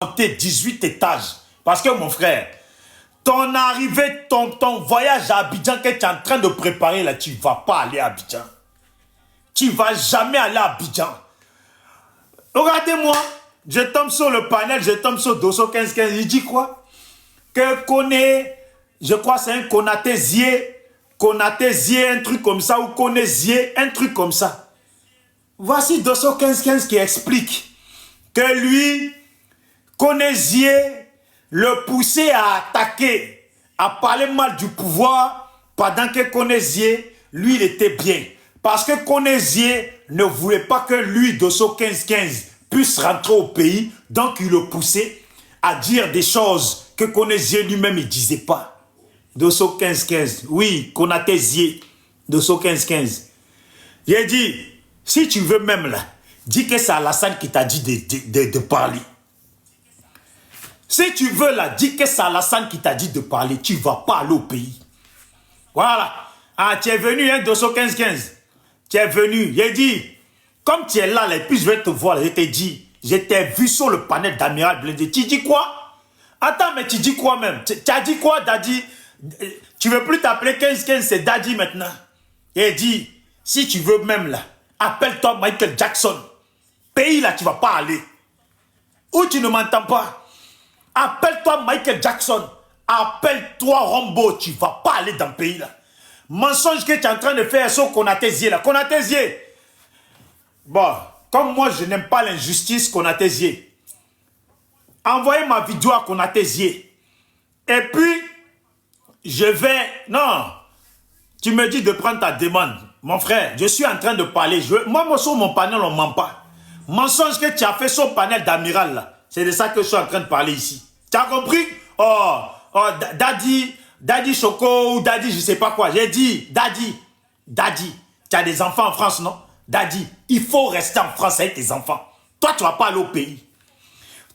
monter 18 étages. Parce que mon frère, ton arrivée, ton voyage à Abidjan que tu es en train de préparer là, tu ne vas pas aller à Abidjan. Tu ne vas jamais aller à Abidjan. Regardez-moi, je tombe sur le panel, je tombe sur Dosso 1515. Il dit quoi? Que connaît, je crois c'est un Konaté-Zier, un truc comme ça, ou Koné-Zier, un truc comme ça. Voici Dosso 1515 qui explique que lui, Koné-Zier, le poussait à attaquer, à parler mal du pouvoir, pendant que Koné-Zier, lui, il était bien. Parce que Koné-Zier ne voulait pas que lui, Dosso 1515, puisse rentrer au pays, donc il le poussait à dire des choses que Koné-Zier lui-même ne disait pas. Dosso 1515, oui, Konaté-Zier, Dosso 1515. J'ai dit, si tu veux même là, dis que c'est Alassane qui t'a dit de parler. Si tu veux là, dis que c'est Alassane qui t'a dit de parler, tu ne vas pas aller au pays. Voilà. Ah, tu es venu, hein, Dosso 1515. Tu es venu. J'ai dit, comme tu es là, et puis je vais te voir, je t'ai dit, je t'ai vu sur le panel d'Amiral Blindé. Tu dis quoi? Attends, mais tu dis quoi même? Tu as dit quoi, Daddy? Tu ne veux plus t'appeler 1515, c'est Daddy maintenant. J'ai dit, si tu veux même là, appelle-toi Michael Jackson. Pays là, tu ne vas pas aller. Ou tu ne m'entends pas? Appelle-toi Michael Jackson. Appelle-toi Rambo. Tu ne vas pas aller dans le pays là. Mensonge que tu es en train de faire sur Konaté-Zier là. Konaté-Zier. Bon, comme moi je n'aime pas l'injustice, Konaté-Zier. Envoyez ma vidéo à Konaté-Zier. Et puis, je vais... Non. Tu me dis de prendre ta demande. Mon frère, je suis en train de parler. Moi, sur mon panel, on ne ment pas. Mensonge que tu as fait sur le panel d'Amiral là. C'est de ça que je suis en train de parler ici. Tu as compris? Oh, Daddy Choco ou Daddy je sais pas quoi. J'ai dit, Daddy, tu as des enfants en France, non? Daddy, il faut rester en France avec tes enfants. Toi, tu ne vas pas aller au pays.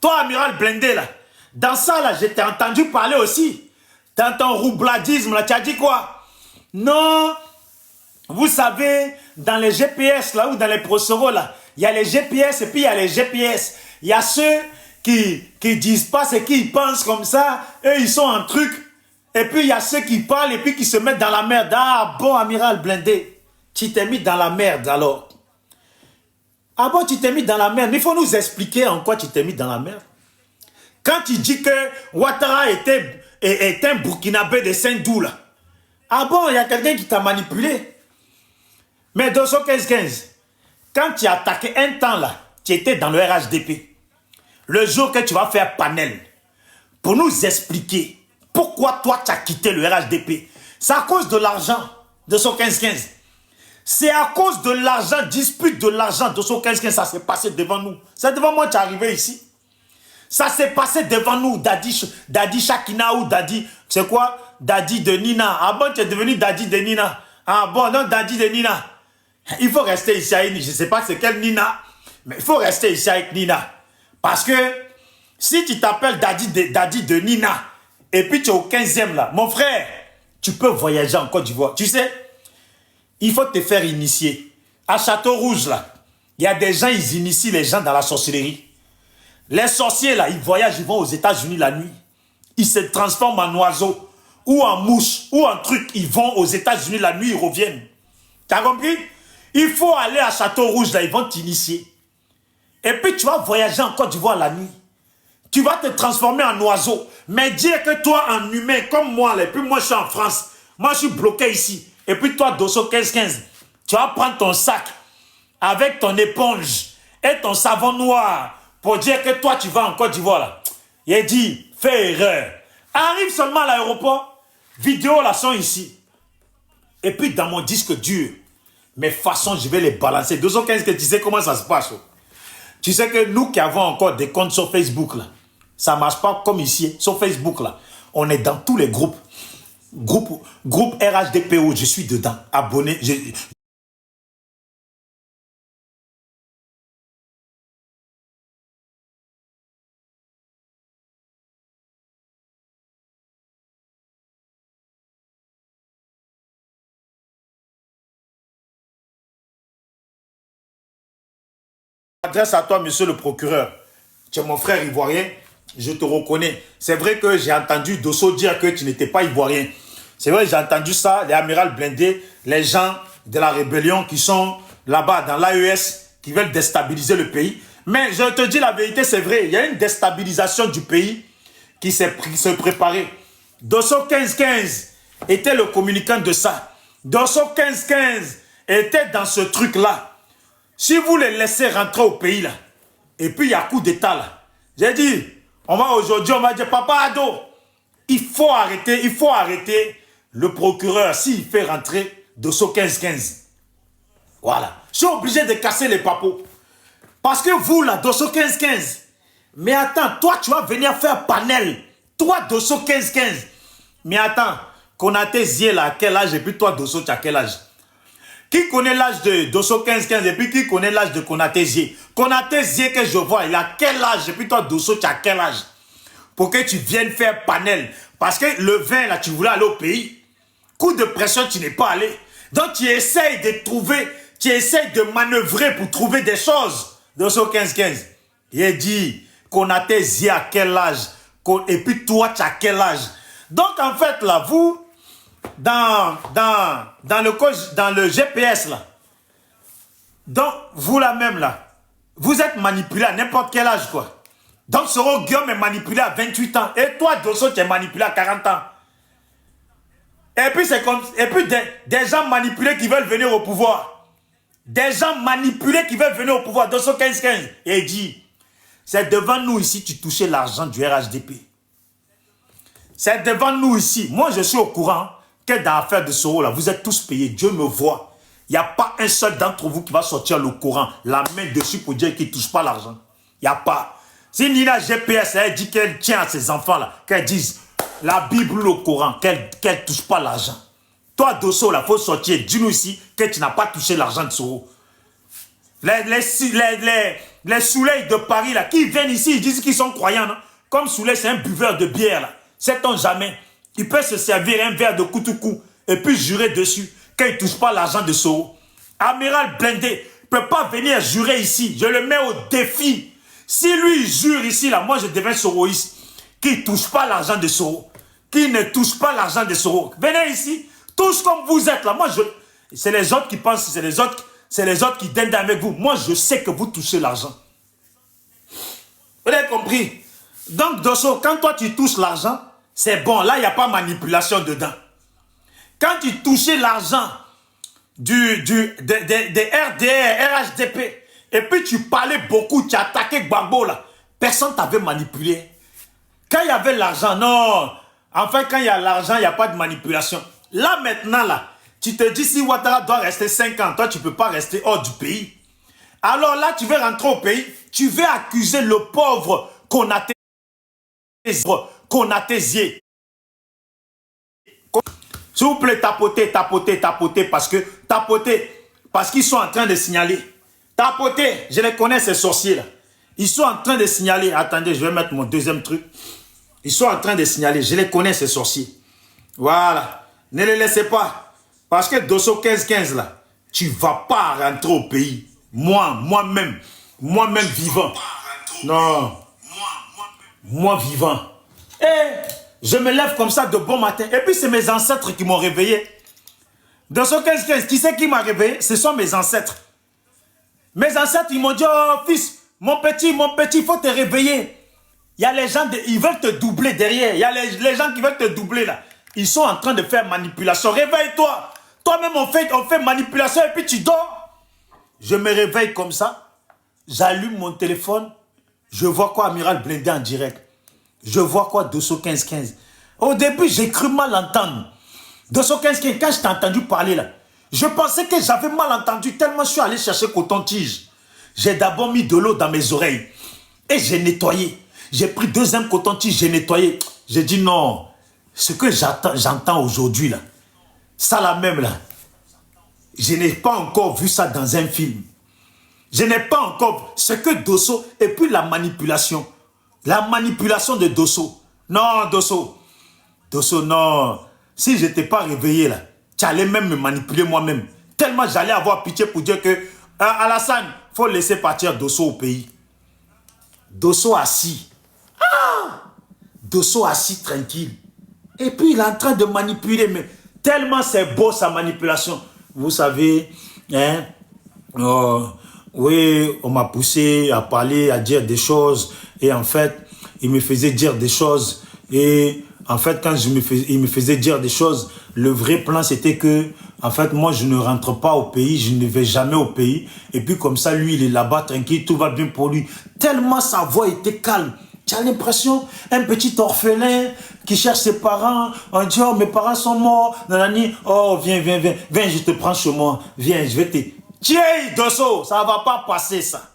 Toi, Amiral Blindé, là, dans ça, là, je t'ai entendu parler aussi. Dans ton roubladisme, là, tu as dit quoi? Non, vous savez, dans les GPS, là, ou dans les procédures, là, il y a les GPS et puis il y a les GPS. Il y a ceux qui disent pas ce qu'ils pensent comme ça, eux ils sont en truc. Et puis il y a ceux qui parlent et puis qui se mettent dans la merde. Ah bon, Amiral Blindé, tu t'es mis dans la merde alors. Ah bon, tu t'es mis dans la merde. Mais il faut nous expliquer en quoi tu t'es mis dans la merde. Quand tu dis que Ouattara est un Burkinabé de Saint-Dou là. Ah bon, il y a quelqu'un qui t'a manipulé. Mais Dosso 1515, quand tu as attaqué un temps là, tu étais dans le RHDP. Le jour que tu vas faire panel, pour nous expliquer pourquoi toi tu as quitté le RHDP, c'est à cause de l'argent de Dosso 1515. C'est à cause de l'argent, dispute de l'argent de Dosso 1515, ça s'est passé devant nous. C'est devant moi que tu es arrivé ici. Ça s'est passé devant nous, Daddy Shakina ou Daddy, c'est quoi? Daddy de Nina. Ah bon, tu es devenu Daddy de Nina. Ah bon, non, Daddy de Nina. Il faut rester ici avec Nina. Je ne sais pas c'est quelle Nina, mais il faut rester ici avec Nina. Parce que si tu t'appelles Daddy de Nina, et puis tu es au 15e là, mon frère, tu peux voyager en Côte d'Ivoire. Tu sais, il faut te faire initier. À Château-Rouge là, il y a des gens, ils initient les gens dans la sorcellerie. Les sorciers là, ils voyagent, ils vont aux États-Unis la nuit. Ils se transforment en oiseaux, ou en mouches, ou en trucs. Ils vont aux États-Unis la nuit, ils reviennent. Tu as compris? Il faut aller à Château-Rouge là, ils vont t'initier. Et puis tu vas voyager en Côte d'Ivoire la nuit. Tu vas te transformer en oiseau. Mais dire que toi, en humain, comme moi, là, et puis moi je suis en France, moi je suis bloqué ici. Et puis toi, Dosso 1515, tu vas prendre ton sac avec ton éponge et ton savon noir pour dire que toi tu vas en Côte d'Ivoire là. Il dit, fais erreur. Arrive seulement à l'aéroport, vidéos là sont ici. Et puis dans mon disque dur, mes façons, je vais les balancer. Dosso 1515, tu sais comment ça se passe? Tu sais que nous qui avons encore des comptes sur Facebook, là, ça ne marche pas comme ici, sur Facebook, là. On est dans tous les groupes. Groupe RHDPO, je suis dedans. Abonné. Adresse à toi, monsieur le procureur. Tu es mon frère ivoirien. Je te reconnais. C'est vrai que j'ai entendu Dosso dire que tu n'étais pas ivoirien. C'est vrai, j'ai entendu ça, les amiral blindés, les gens de la rébellion qui sont là-bas dans l'AES, qui veulent déstabiliser le pays. Mais je te dis la vérité, c'est vrai, il y a une déstabilisation du pays qui s'est préparée. Dosso 15-15 était le communicant de ça. Dosso 15-15 était dans ce truc-là. Si vous les laissez rentrer au pays, là, et puis il y a coup d'état, là, j'ai dit, aujourd'hui, on va dire, Papa Ado, il faut arrêter le procureur s'il fait rentrer Dosso 15-15. Voilà. Je suis obligé de casser les papos. Parce que vous, là, Dosso 15-15, mais attends, toi, tu vas venir faire panel. Toi, Dosso 15-15. Mais attends, Konaté Zié, là, à quel âge? Et puis toi, Dosso, tu as quel âge? Qui connaît l'âge de Dosso 15-15 et puis qui connaît l'âge de Konaté Zié? Konaté Zié que je vois, il a quel âge? Et puis toi, Dosso, tu as quel âge? Pour que tu viennes faire panel. Parce que le 20, là, tu voulais aller au pays. Coup de pression, tu n'es pas allé. Donc, tu essayes de trouver, tu essayes de manœuvrer pour trouver des choses. Dosso 15-15. Il dit, Konaté Zié à quel âge? Et puis toi, tu as quel âge? Donc, en fait, là, vous, dans le GPS, là, donc, vous, là même, là, vous êtes manipulé à n'importe quel âge, quoi. Donc, Soro Guillaume est manipulé à 28 ans. Et toi, Dosso, tu es manipulé à 40 ans. Et puis, c'est comme... Et puis, des gens manipulés qui veulent venir au pouvoir. Des gens manipulés qui veulent venir au pouvoir. Dosso 15-15. Et il dit, c'est devant nous ici, tu touchais l'argent du RHDP. C'est devant nous ici. Moi, je suis au courant que dans l'affaire de Soro, là, vous êtes tous payés. Dieu me voit. Il n'y a pas un seul d'entre vous qui va sortir le courant, la main dessus pour dire qu'il ne touche pas l'argent. Il n'y a pas. Si Nina GPS, elle dit qu'elle tient à ses enfants-là, qu'elle dise la Bible au Coran, qu'elle ne touche pas l'argent. Toi, Dosso, il faut sortir. Dis-nous ici que tu n'as pas touché l'argent de Soro. Les Souley de Paris, là, qui viennent ici, ils disent qu'ils sont croyants. Non? Comme Souley, c'est un buveur de bière, là. Sait-on jamais? Il peut se servir un verre de Koutoukou et puis jurer dessus qu'il ne touche pas l'argent de Soro. Amiral blindé ne peut pas venir jurer ici. Je le mets au défi. Si lui, il jure ici, là, moi, je deviens soroïste. Qui ne touche pas l'argent de Soro. Qui ne touche pas l'argent de Soro. Venez ici. Tous comme vous êtes là. Moi, c'est les autres qui pensent, c'est les autres qui dindent avec vous. Moi, je sais que vous touchez l'argent. Vous avez compris? Donc, Dosso, quand toi, tu touches l'argent, c'est bon. Là, il n'y a pas manipulation dedans. Quand tu touchais l'argent des RDR, RHDP, et puis tu parlais beaucoup, tu attaquais Gbagbo, là, personne t'avait manipulé. Quand il y avait l'argent, non. Enfin, quand il y a l'argent, il n'y a pas de manipulation. Là, maintenant, là, tu te dis si Ouattara doit rester 5 ans, toi, tu ne peux pas rester hors du pays. Alors là, tu veux rentrer au pays, tu veux accuser le pauvre Konaté Zié. S'il vous plaît, tapotez, parce qu'ils sont en train de signaler. Tapotez, je les connais, ces sorciers-là. Ils sont en train de signaler. Attendez, je vais mettre mon deuxième truc. Ils sont en train de signaler. Je les connais, ces sorciers. Voilà. Ne les laissez pas. Parce que Dosso 15-15, là, tu ne vas pas rentrer au pays. Moi-même vivant. Non. Moi vivant. Et je me lève comme ça de bon matin. Et puis, c'est mes ancêtres qui m'ont réveillé. Dosso 15-15, qui c'est qui m'a réveillé? Ce sont mes ancêtres. Mes ancêtres, ils m'ont dit, oh fils, mon petit, il faut te réveiller. Il y a les gens, ils veulent te doubler derrière. Il y a les gens qui veulent te doubler là. Ils sont en train de faire manipulation. Réveille-toi. Toi-même, on fait manipulation et puis tu dors. Je me réveille comme ça. J'allume mon téléphone. Je vois quoi, Amiral blindé en direct. Je vois quoi, Dosso 15-15. Au début, j'ai cru mal entendre. Dosso 15-15, quand je t'ai entendu parler là, je pensais que j'avais mal entendu tellement je suis allé chercher coton-tige. J'ai d'abord mis de l'eau dans mes oreilles et j'ai nettoyé. J'ai pris deuxième coton-tige, j'ai nettoyé. J'ai dit non, ce que j'entends aujourd'hui là, ça là même là, je n'ai pas encore vu ça dans un film. Je n'ai pas encore ce que Dosso et puis la manipulation de Dosso. Non, Dosso, non. Si je n'étais pas réveillé là, tu allais même me manipuler moi-même. Tellement j'allais avoir pitié pour dire que Alassane, il faut laisser partir Dosso au pays. Dosso assis Dosso assis tranquille. Et puis il est en train de manipuler, mais tellement c'est beau sa manipulation. Vous savez, hein, oui, on m'a poussé à parler, à dire des choses. Et en fait, il me faisait dire des choses. Et en fait, quand il me faisait dire des choses, le vrai plan c'était que, en fait, moi je ne rentre pas au pays, je ne vais jamais au pays. Et puis comme ça, lui, il est là-bas tranquille, tout va bien pour lui. Tellement sa voix était calme. Tu as l'impression, un petit orphelin qui cherche ses parents, on dit, oh, mes parents sont morts, nanani, oh, viens, viens, viens, viens, je te prends chez moi, viens, je vais te... Tiens, Dosso, ça ne va pas passer, ça.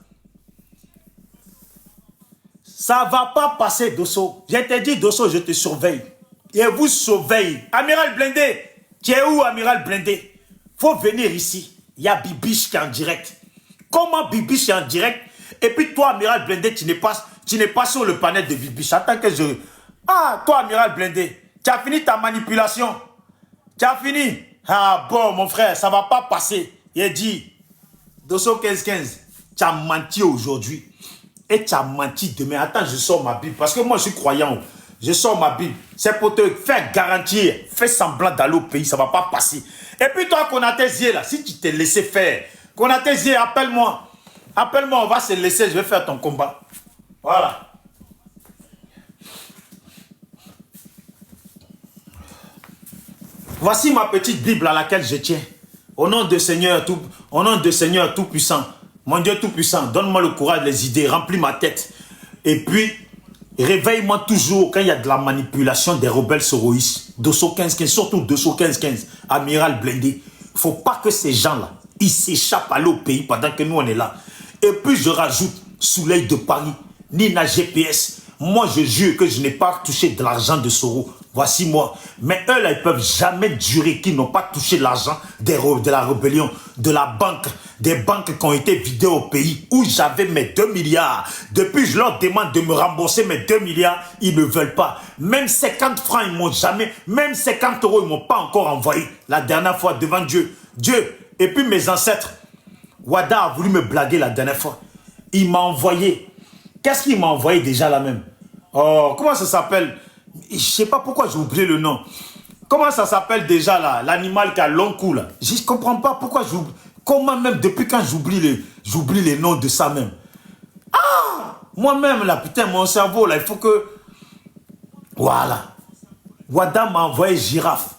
Ça ne va pas passer, Dosso. Je te dis, Dosso, je te surveille. Et vous surveille. Amiral Blindé, tu es où, Amiral Blindé? Faut venir ici. Il y a Bibiche qui est en direct. Comment Bibiche est en direct? Et puis toi, Amiral Blindé, tu n'es pas sur le panel de Bibiche. Attends que je... Ah, toi, Amiral Blindé, tu as fini ta manipulation. Tu as fini. Ah bon, mon frère, ça ne va pas passer. Il dit, Dosso 15-15, tu as menti aujourd'hui. Et tu as menti demain. Attends, je sors ma Bible. Parce que moi, je suis croyant. Je sors ma Bible. C'est pour te faire garantir. Fais semblant d'aller au pays. Ça ne va pas passer. Et puis toi, Konaté Zié, là, si tu t'es laissé faire. Konaté Zié, appelle-moi. Appelle-moi, on va se laisser. Je vais faire ton combat. Voilà. Voici ma petite Bible à laquelle je tiens. Au nom de Seigneur Tout-Puissant. Mon Dieu Tout-Puissant, donne-moi le courage, les idées, remplis ma tête. Et puis, réveille-moi toujours quand il y a de la manipulation des rebelles soroïstes. Dosso 15-15, surtout Dosso 15-15, Amiral Blindé. Il ne faut pas que ces gens-là, ils s'échappent à l'autre pays pendant que nous, on est là. Et puis, je rajoute, Soleil de Paris, Nina GPS. Moi, je jure que je n'ai pas touché de l'argent de Soro. Voici moi. Mais eux, là, ils ne peuvent jamais durer qu'ils n'ont pas touché l'argent de la rébellion, de la banque, des banques qui ont été vidées au pays où j'avais mes 2 milliards. Depuis, je leur demande de me rembourser mes 2 milliards. Ils ne veulent pas. Même 50 francs, ils ne m'ont jamais, même 50 euros, ils ne m'ont pas encore envoyé. La dernière fois, devant Dieu. Dieu. Et puis mes ancêtres. Wada a voulu me blaguer la dernière fois. Il m'a envoyé. Qu'est-ce qu'il m'a envoyé déjà là même? Oh, comment ça s'appelle? Je ne sais pas pourquoi j'ai oublié le nom. Comment ça s'appelle déjà là? L'animal qui a long cou là. Je ne comprends pas pourquoi j'oublie. Comment même depuis quand j'oublie les noms de ça même. Ah! Moi-même là, putain, mon cerveau là, il faut que... Voilà. Wada m'a envoyé girafe.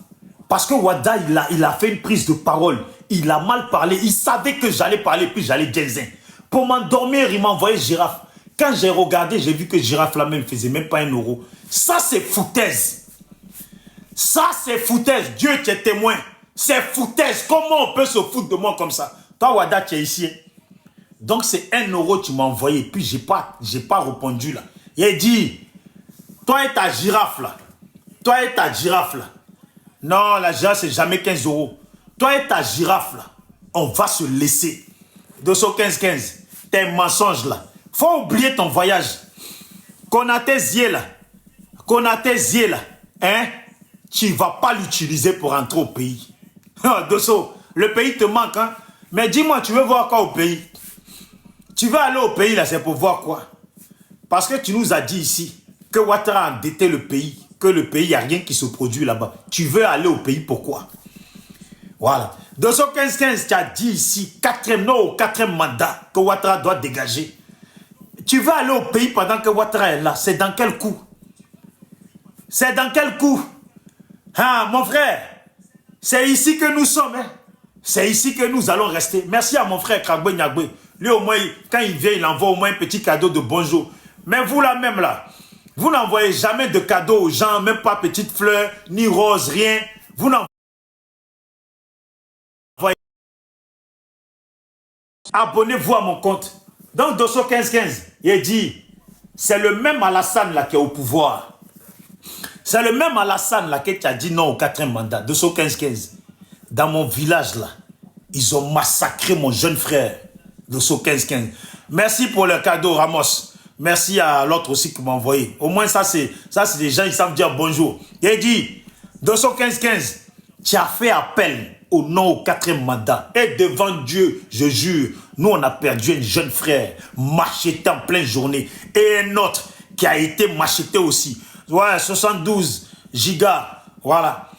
Parce que Wada, il a fait une prise de parole. Il a mal parlé. Il savait que j'allais parler, puis j'allais ginzin. Pour m'endormir, il m'a envoyé girafe. Quand j'ai regardé, j'ai vu que girafe là même faisait même pas 1 euro. Ça, c'est foutaise. Ça, c'est foutaise. Dieu, tu es témoin. C'est foutaise. Comment on peut se foutre de moi comme ça? Toi, Wada, tu es ici. Donc, c'est 1 euro que tu m'as envoyé. Puis, j'ai pas répondu là. Il dit, toi et ta girafe là. Toi et ta girafe là. Non, la girafe, c'est jamais 15 euros. Toi et ta girafe là, on va se laisser. 215-15. Tes mensonges là. Faut oublier ton voyage. Konaté Zié là. Konaté Zié là. Hein? Tu ne vas pas l'utiliser pour rentrer au pays. Dosso, le pays te manque, hein? Mais dis-moi, tu veux voir quoi au pays? Tu veux aller au pays, là, c'est pour voir quoi? Parce que tu nous as dit ici que Ouattara a endetté le pays, que le pays, il n'y a rien qui se produit là-bas. Tu veux aller au pays, pourquoi? Voilà. 215-15, tu as dit ici, 4e mandat que Ouattara doit dégager. Tu veux aller au pays pendant que Ouattara est là. C'est dans quel coup? C'est dans quel coup? Ah, mon frère, c'est ici que nous sommes. Hein? C'est ici que nous allons rester. Merci à mon frère Kragbe Nyagbe. Lui, au moins, quand il vient, il envoie au moins un petit cadeau de bonjour. Mais vous, là même, là, vous n'envoyez jamais de cadeau aux gens, même pas petite fleur, ni rose, rien. Vous n'envoyez. Abonnez-vous à mon compte. Donc, Dosso 15-15, il dit, c'est le même Alassane là qui est au pouvoir. C'est le même Alassane là qui a dit non au 4e mandat, 215-15. Dans mon village là, ils ont massacré mon jeune frère, 215-15. Merci pour le cadeau, Ramos. Merci à l'autre aussi qui m'a envoyé. Au moins ça c'est des gens qui savent dire bonjour. Il dit, 215-15, tu as fait appel au nom au 4e mandat. Et devant Dieu, je jure, nous on a perdu un jeune frère, macheté en pleine journée. Et un autre qui a été macheté aussi. Ouais, 72 gigas. Voilà.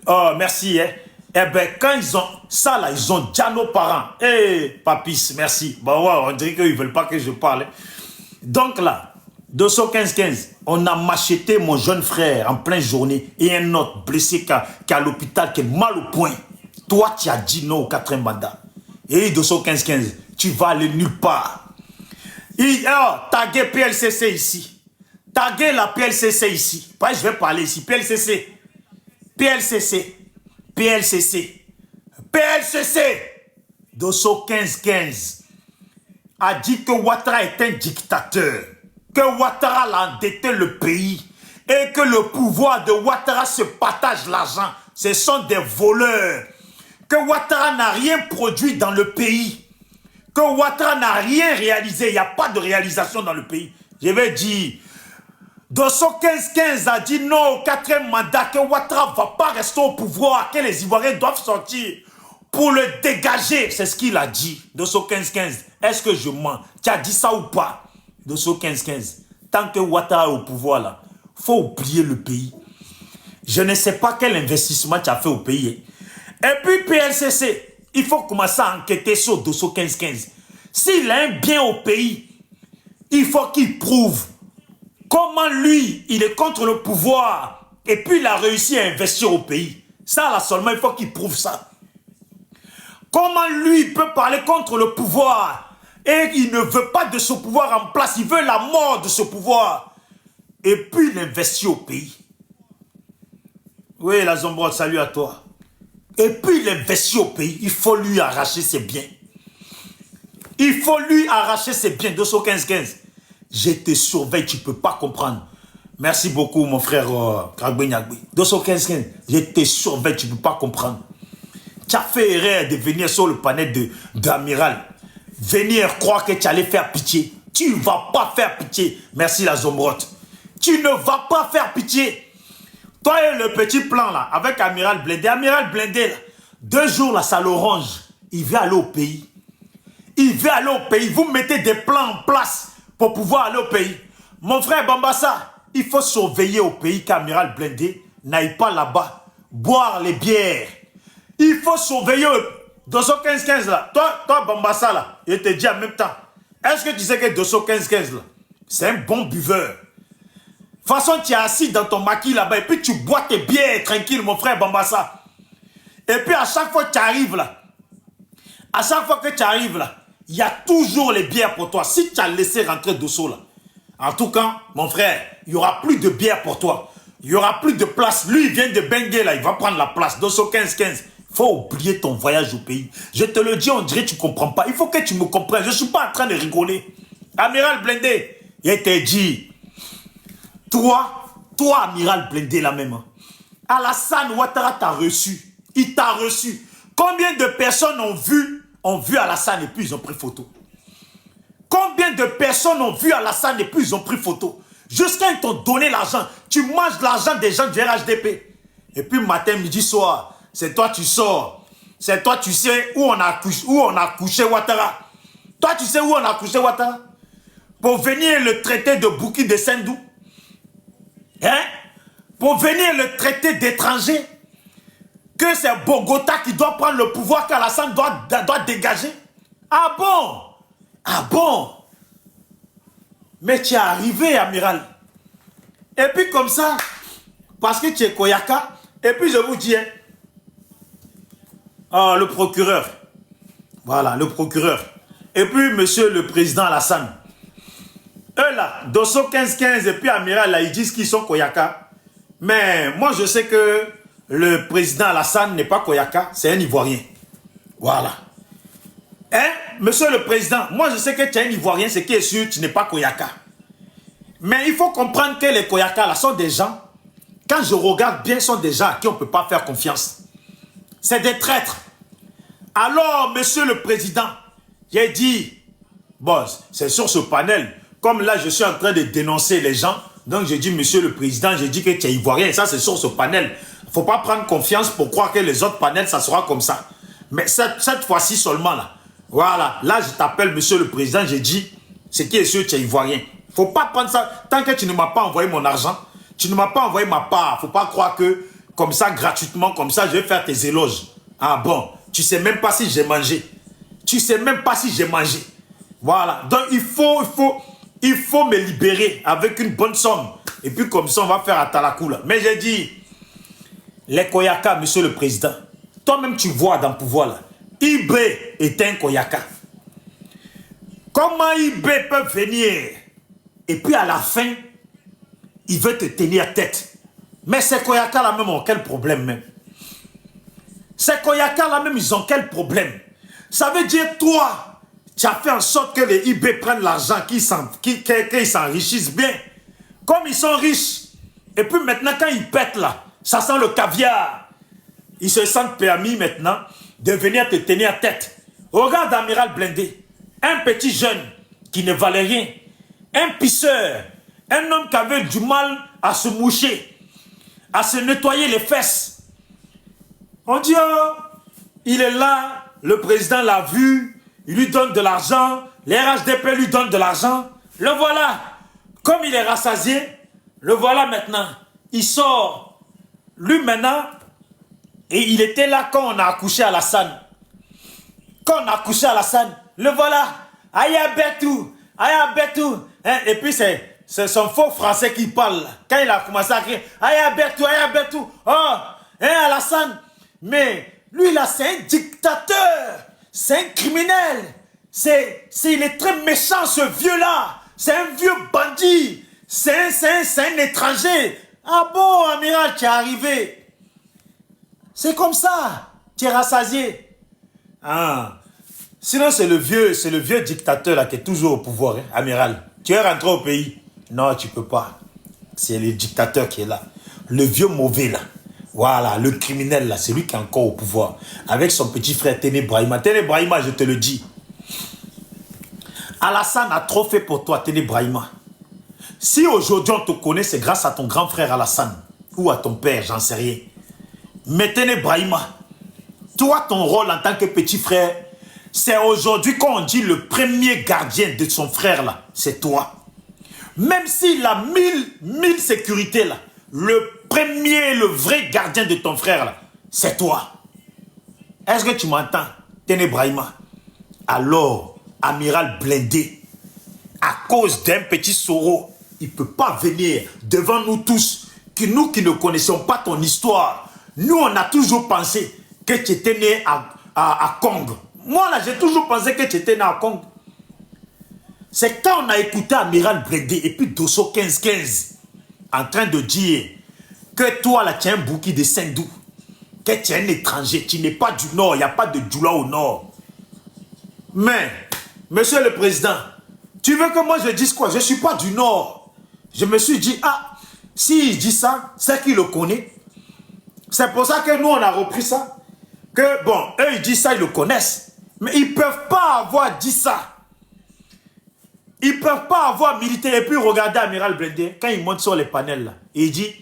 Oh, merci. Hein. Eh bien, quand ils ont ça, là, ils ont déjà nos parents. Eh, papis, merci. Bon, ouais, on dirait qu'ils ne veulent pas que je parle. Donc là, 215-15, on a macheté mon jeune frère en pleine journée et un autre blessé qui est à l'hôpital, qui est mal au point. Toi, tu as dit non au 4e mandat. Et 215-15, tu vas aller nulle part. Taguez PLCC ici. Taguez la PLCC ici. Pas, je vais parler ici. PLCC. PLCC. PLCC. PLCC. 215-15 a dit que Ouattara est un dictateur. Que Ouattara a endetté le pays. Et que le pouvoir de Ouattara se partage l'argent. Ce sont des voleurs. Que Ouattara n'a rien produit dans le pays. Que Ouattara n'a rien réalisé. Il n'y a pas de réalisation dans le pays. Je vais dire, 215-15 a dit non au 4e mandat, que Ouattara ne va pas rester au pouvoir, que les Ivoiriens doivent sortir pour le dégager. C'est ce qu'il a dit. 215-15. Est-ce que je mens? Tu as dit ça ou pas? 215-15. Tant que Ouattara est au pouvoir, là, il faut oublier le pays. Je ne sais pas quel investissement tu as fait au pays. Et puis PLCC, il faut commencer à enquêter sur 215-15. S'il a un bien au pays, il faut qu'il prouve comment lui, il est contre le pouvoir et puis il a réussi à investir au pays. Ça là seulement, il faut qu'il prouve ça. Comment lui peut parler contre le pouvoir et il ne veut pas de ce pouvoir en place, il veut la mort de ce pouvoir. Et puis il investit au pays. Oui, la Zombrotte, salut à toi. Et puis il investit au pays, il faut lui arracher ses biens. Il faut lui arracher ses biens, 215-15. Je te surveille, tu ne peux pas comprendre. Merci beaucoup, mon frère Kragbe Nyagbe. 215-15, je te surveille, tu ne peux pas comprendre. Tu as fait erreur de venir sur le panel d'Amiral. Venir croire que tu allais faire pitié. Tu ne vas pas faire pitié. Merci la Zombrotte. Tu ne vas pas faire pitié. Toi et le petit plan là, avec Amiral Blindé. Amiral Blindé, là, 2 jours là, ça l'orange. Il veut aller au pays. Il veut aller au pays. Vous mettez des plans en place pour pouvoir aller au pays. Mon frère Bambassa, il faut surveiller au pays qu'Amiral Blindé n'aille pas là-bas boire les bières. Il faut surveiller 215-15 là. Toi Bambassa là, je te dis en même temps. Est-ce que tu sais que 215-15 là, c'est un bon buveur? De toute façon, tu es assis dans ton maquis là-bas et puis tu bois tes bières tranquille, mon frère Bambassa. Et puis à chaque fois que tu arrives là, il y a toujours les bières pour toi. Si tu as laissé rentrer Dosso là, en tout cas, mon frère, il n'y aura plus de bière pour toi. Il n'y aura plus de place. Lui, il vient de Bengue là, il va prendre la place. Dosso 15-15. Il faut oublier ton voyage au pays. Je te le dis, on dirait que tu ne comprends pas. Il faut que tu me comprennes. Je ne suis pas en train de rigoler. Amiral Blindé, il te dit, toi, Amiral Blindé là même, Alassane Ouattara t'a reçu. Il t'a reçu. Combien de personnes ont vu Alassane et puis ils ont pris photo? Combien de personnes ont vu Alassane et puis ils ont pris photo? Jusqu'à ils t'ont donné l'argent. Tu manges l'argent des gens du RHDP. Et puis matin, midi, soir, c'est toi tu sors. C'est toi tu sais où on a couché Ouattara. Toi tu sais où on a couché Ouattara? Pour venir le traiter de Bouki de Sendou. Hein? Pour venir le traiter d'étranger. Que c'est Bogota qui doit prendre le pouvoir qu'Alassane doit dégager. Ah bon? Ah bon? Mais tu es arrivé, amiral. Et puis comme ça, parce que tu es Koyaka, et puis je vous dis, le procureur. Voilà, le procureur. Et puis monsieur le président Alassane. Eux là, Dosso 15-15 et puis amiral là, ils disent qu'ils sont Koyaka. Mais moi je sais que le président Alassane n'est pas Koyaka, c'est un Ivoirien. Voilà. Hein, monsieur le président, moi je sais que tu es un Ivoirien, ce qui est sûr, tu n'es pas Koyaka. Mais il faut comprendre que les Koyaka là sont des gens, quand je regarde bien, sont des gens à qui on ne peut pas faire confiance. C'est des traîtres. Alors, monsieur le président, j'ai dit, bon, c'est sur ce panel, comme là je suis en train de dénoncer les gens, donc j'ai dit, monsieur le président, j'ai dit que tu es Ivoirien, et ça c'est sur ce panel. Il ne faut pas prendre confiance pour croire que les autres panels, ça sera comme ça. Mais cette fois-ci seulement là, voilà, là je t'appelle monsieur le président, j'ai dit, ce qui est sûr, tu es Ivoirien. Faut pas prendre ça. Tant que tu ne m'as pas envoyé mon argent, tu ne m'as pas envoyé ma part. Faut pas croire que, comme ça, gratuitement, comme ça, je vais faire tes éloges. Ah bon, tu sais même pas si j'ai mangé. Tu sais même pas si j'ai mangé. Voilà. Donc, il faut me libérer avec une bonne somme. Et puis, comme ça, on va faire à Talakoula. Mais j'ai dit, les Koyaka, monsieur le président, toi-même, tu vois dans le pouvoir, là, IB est un Koyaka. Comment IB peut venir et puis à la fin, il veut te tenir tête. Mais ces Koyaka là même ont quel problème même? Ces Koyaka là même ils ont quel problème? Ça veut dire toi, tu as fait en sorte que les IB prennent l'argent, qu'ils s'enrichissent bien. Comme ils sont riches. Et puis maintenant quand ils pètent là, ça sent le caviar. Ils se sentent permis maintenant de venir te tenir tête. Regarde Amiral Blindé, un petit jeune qui ne valait rien, un pisseur, un homme qui avait du mal à se moucher, à se nettoyer les fesses. On dit, oh, il est là, le président l'a vu, il lui donne de l'argent, les RHDP lui donnent de l'argent. Le voilà, comme il est rassasié, le voilà maintenant. Il sort, lui maintenant, et il était là quand on a accouché à Alassane. Quand on a accouché à Alassane, le voilà, Aya Betou, Aya Betou. Hein, et puis c'est son faux français qui parle. Quand il a commencé à crier, Aya Betou, oh, hein, Alassane. Mais lui là, c'est un dictateur, c'est un criminel. Il est très méchant ce vieux-là. C'est un vieux bandit. C'est un étranger. Ah bon, amiral, tu es arrivé. C'est comme ça. Tu es rassasié. Ah. Sinon, c'est le vieux dictateur là qui est toujours au pouvoir, hein, amiral. Tu es rentré au pays. Non, tu peux pas. C'est le dictateur qui est là. Le vieux mauvais là. Voilà, le criminel là, c'est lui qui est encore au pouvoir. Avec son petit frère Téné Brahima. Téné Brahima, je te le dis. Alassane a trop fait pour toi, Téné Brahima. Si aujourd'hui on te connaît, c'est grâce à ton grand frère Alassane. Ou à ton père, j'en sais rien. Mais Téné Brahima, toi, ton rôle en tant que petit frère, c'est aujourd'hui qu'on dit le premier gardien de son frère là, c'est toi. Même s'il a 1000 sécurités là, le premier, le vrai gardien de ton frère là, c'est toi. Est-ce que tu m'entends, Téné Brahima? Alors, amiral Blindé, à cause d'un petit Soro, il ne peut pas venir devant nous tous, que nous qui ne connaissons pas ton histoire. Nous, on a toujours pensé que tu étais né à Congo. Moi, là, j'ai toujours pensé que tu étais né à Congo. C'est quand on a écouté Amiral Blindé et puis Dosso 15-15 en train de dire que toi, là, tu es un bouki de Sendou, que tu es un étranger, tu n'es pas du Nord, il n'y a pas de Djoula au Nord. Mais, monsieur le président, tu veux que moi je dise quoi? Je ne suis pas du Nord. Je me suis dit, ah, s'il dit ça, c'est qu'il le connaît. C'est pour ça que nous, on a repris ça. Que, bon, eux, ils disent ça, ils le connaissent. Mais ils ne peuvent pas avoir dit ça. Ils ne peuvent pas avoir milité. Et puis, regardez Amiral Blindé, quand il monte sur les panels, là, il dit,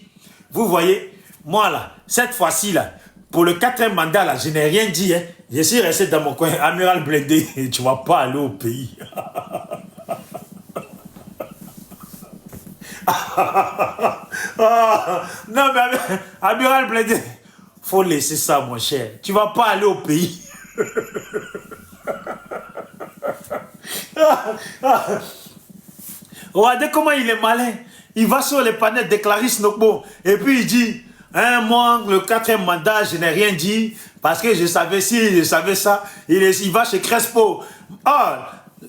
vous voyez, moi, là, cette fois-ci, là, pour le 4e mandat, là, je n'ai rien dit. Hein. Je suis resté dans mon coin. Amiral Blindé, tu ne vas pas aller au pays. Non, mais Amiral Blindé, faut laisser ça, mon cher. Tu ne vas pas aller au pays. Regardez comment il est malin. Il va sur les panels de Clarisse Nokbo et puis il dit, hein, moi, le 4e mandat, je n'ai rien dit parce que je savais je savais ça. Il va chez Crespo. Oh,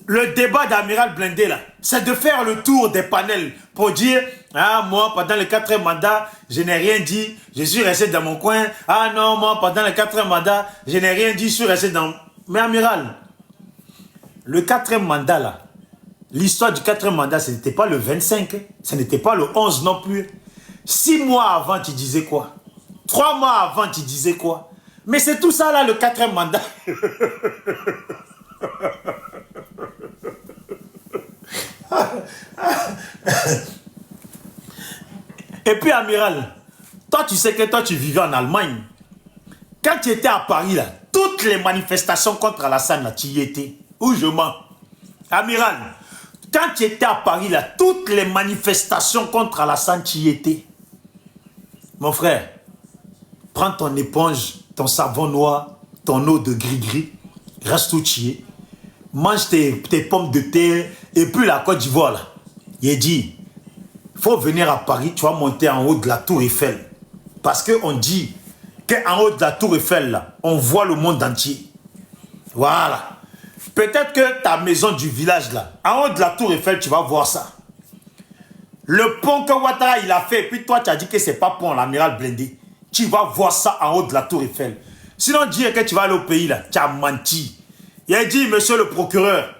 le débat d'Amiral Blindé, là, c'est de faire le tour des panels pour dire, ah, moi, pendant le 4e mandat, je n'ai rien dit, je suis resté dans mon coin. Ah non, moi, pendant le 4e mandat, je n'ai rien dit, je suis resté dans... Mais Amiral, le 4e mandat, là, l'histoire du 4e mandat, ce n'était pas le 25, ce n'était pas le 11 non plus. 6 mois avant, tu disais quoi? 3 mois avant, tu disais quoi? Mais c'est tout ça, là, le 4e mandat. Et puis, Amiral, toi, tu sais que toi, tu vivais en Allemagne. Quand tu étais à Paris, là, toutes les manifestations contre Alassane, là, tu y étais. Où je mens. Amiral, Quand tu étais à Paris, là, toutes les manifestations contre Alassane, tu y étais. Mon frère, prends ton éponge, ton savon noir, ton eau de gris-gris, reste où tu es. Mange tes pommes de terre et puis la Côte d'Ivoire, là. Il dit, il faut venir à Paris, tu vas monter en haut de la Tour Eiffel. Parce qu'on dit qu'en haut de la Tour Eiffel, là, on voit le monde entier. Voilà. Peut-être que ta maison du village, là, en haut de la Tour Eiffel, tu vas voir ça. Le pont que Ouattara, il a fait, et puis toi, tu as dit que ce n'est pas pont, l'amiral blindé. Tu vas voir ça en haut de la Tour Eiffel. Sinon, dire que tu vas aller au pays, là, tu as menti. Il a dit, monsieur le procureur,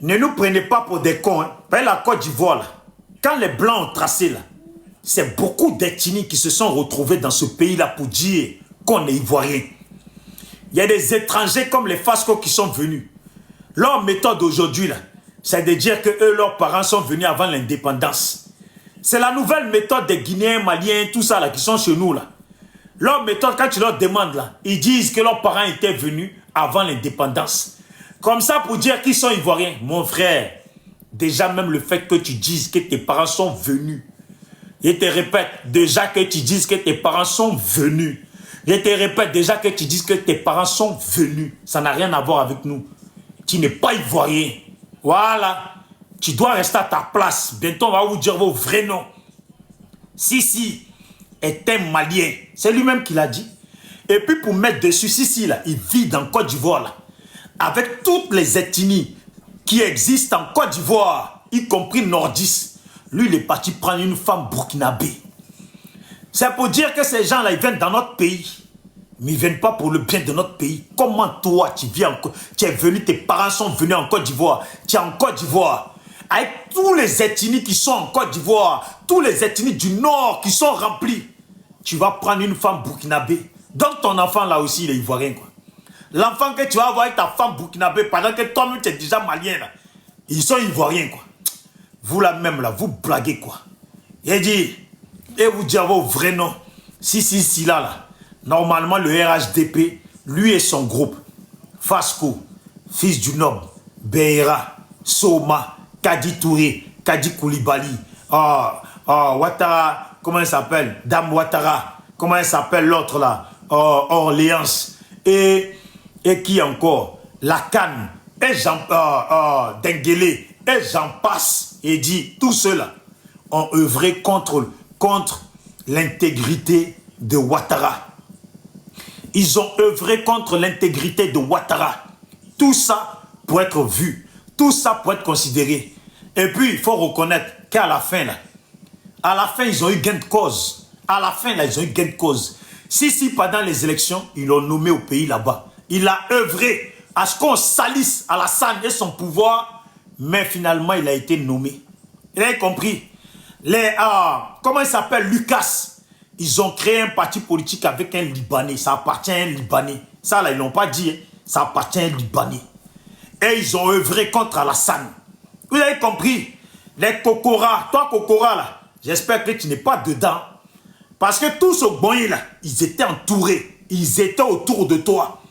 ne nous prenez pas pour des cons. Hein. La Côte d'Ivoire, là, quand les Blancs ont tracé, là, c'est beaucoup d'ethnies qui se sont retrouvés dans ce pays-là pour dire qu'on est ivoirien. Il y a des étrangers comme les Fasco qui sont venus. Leur méthode aujourd'hui, là, c'est de dire que eux, leurs parents sont venus avant l'indépendance. C'est la nouvelle méthode des Guinéens, Maliens, tout ça là, qui sont chez nous. Là. Leur méthode, quand tu leur demandes, là, ils disent que leurs parents étaient venus avant l'indépendance. Comme ça, pour dire qu'ils sont ivoiriens. Mon frère, déjà même le fait que tu dises que tes parents sont venus. Je te répète, déjà que tu dises que tes parents sont venus. Je te répète, déjà que tu dises que tes parents sont venus. Ça n'a rien à voir avec nous. Tu n'es pas ivoirien. Voilà. Tu dois rester à ta place. Bientôt, on va vous dire vos vrais noms. Sissi est un Malien. C'est lui-même qui l'a dit. Et puis, pour mettre dessus, Sissi, là, il vit dans Côte d'Ivoire, là. Avec toutes les ethnies qui existent en Côte d'Ivoire, y compris nordistes. Lui, il est parti prendre une femme burkinabé. C'est pour dire que ces gens-là, ils viennent dans notre pays. Mais ils ne viennent pas pour le bien de notre pays. Comment toi, tu es venu, tes parents sont venus en Côte d'Ivoire. Tu es en Côte d'Ivoire. Avec tous les ethnies qui sont en Côte d'Ivoire, tous les ethnies du Nord qui sont remplis, tu vas prendre une femme burkinabé. Donc ton enfant là aussi, il est ivoirien, quoi. L'enfant que tu vas avoir avec ta femme burkinabé, pendant que toi-même tu es déjà malien, là, ils sont ivoiriens, quoi. Vous là même, là, vous blaguez, quoi. Il dit, et vous dire vos vrais noms. Si, là. Normalement, le RHDP, lui et son groupe, Fasco, Fils du Noble, Beira, Soma, Kadi Touré, Kadi Koulibaly, Ouattara, comment il s'appelle? Dame Ouattara, comment il s'appelle l'autre là? Orléans, et qui encore? Lacan, et Dengele, et j'en passe, et dit, tous ceux-là ont œuvré contre l'intégrité de Ouattara. Ils ont œuvré contre l'intégrité de Ouattara. Tout ça pour être vu. Tout ça pour être considéré. Et puis, il faut reconnaître qu'à la fin, ils ont eu gain de cause. À la fin, là, ils ont eu gain de cause. Si, pendant les élections, ils l'ont nommé au pays là-bas. Il a œuvré à ce qu'on salisse Alassane et son pouvoir, mais finalement, il a été nommé. Vous avez compris? Comment il s'appelle? Lucas. Ils ont créé un parti politique avec un Libanais. Ça appartient à un Libanais. Ça, là, ils n'ont pas dit. Hein. Ça appartient à un Libanais. Et ils ont œuvré contre Alassane. Vous avez compris? Les Kokora. Toi, Kokora, là, j'espère que tu n'es pas dedans. Parce que tous ce boy là, ils étaient entourés. Ils étaient autour de toi.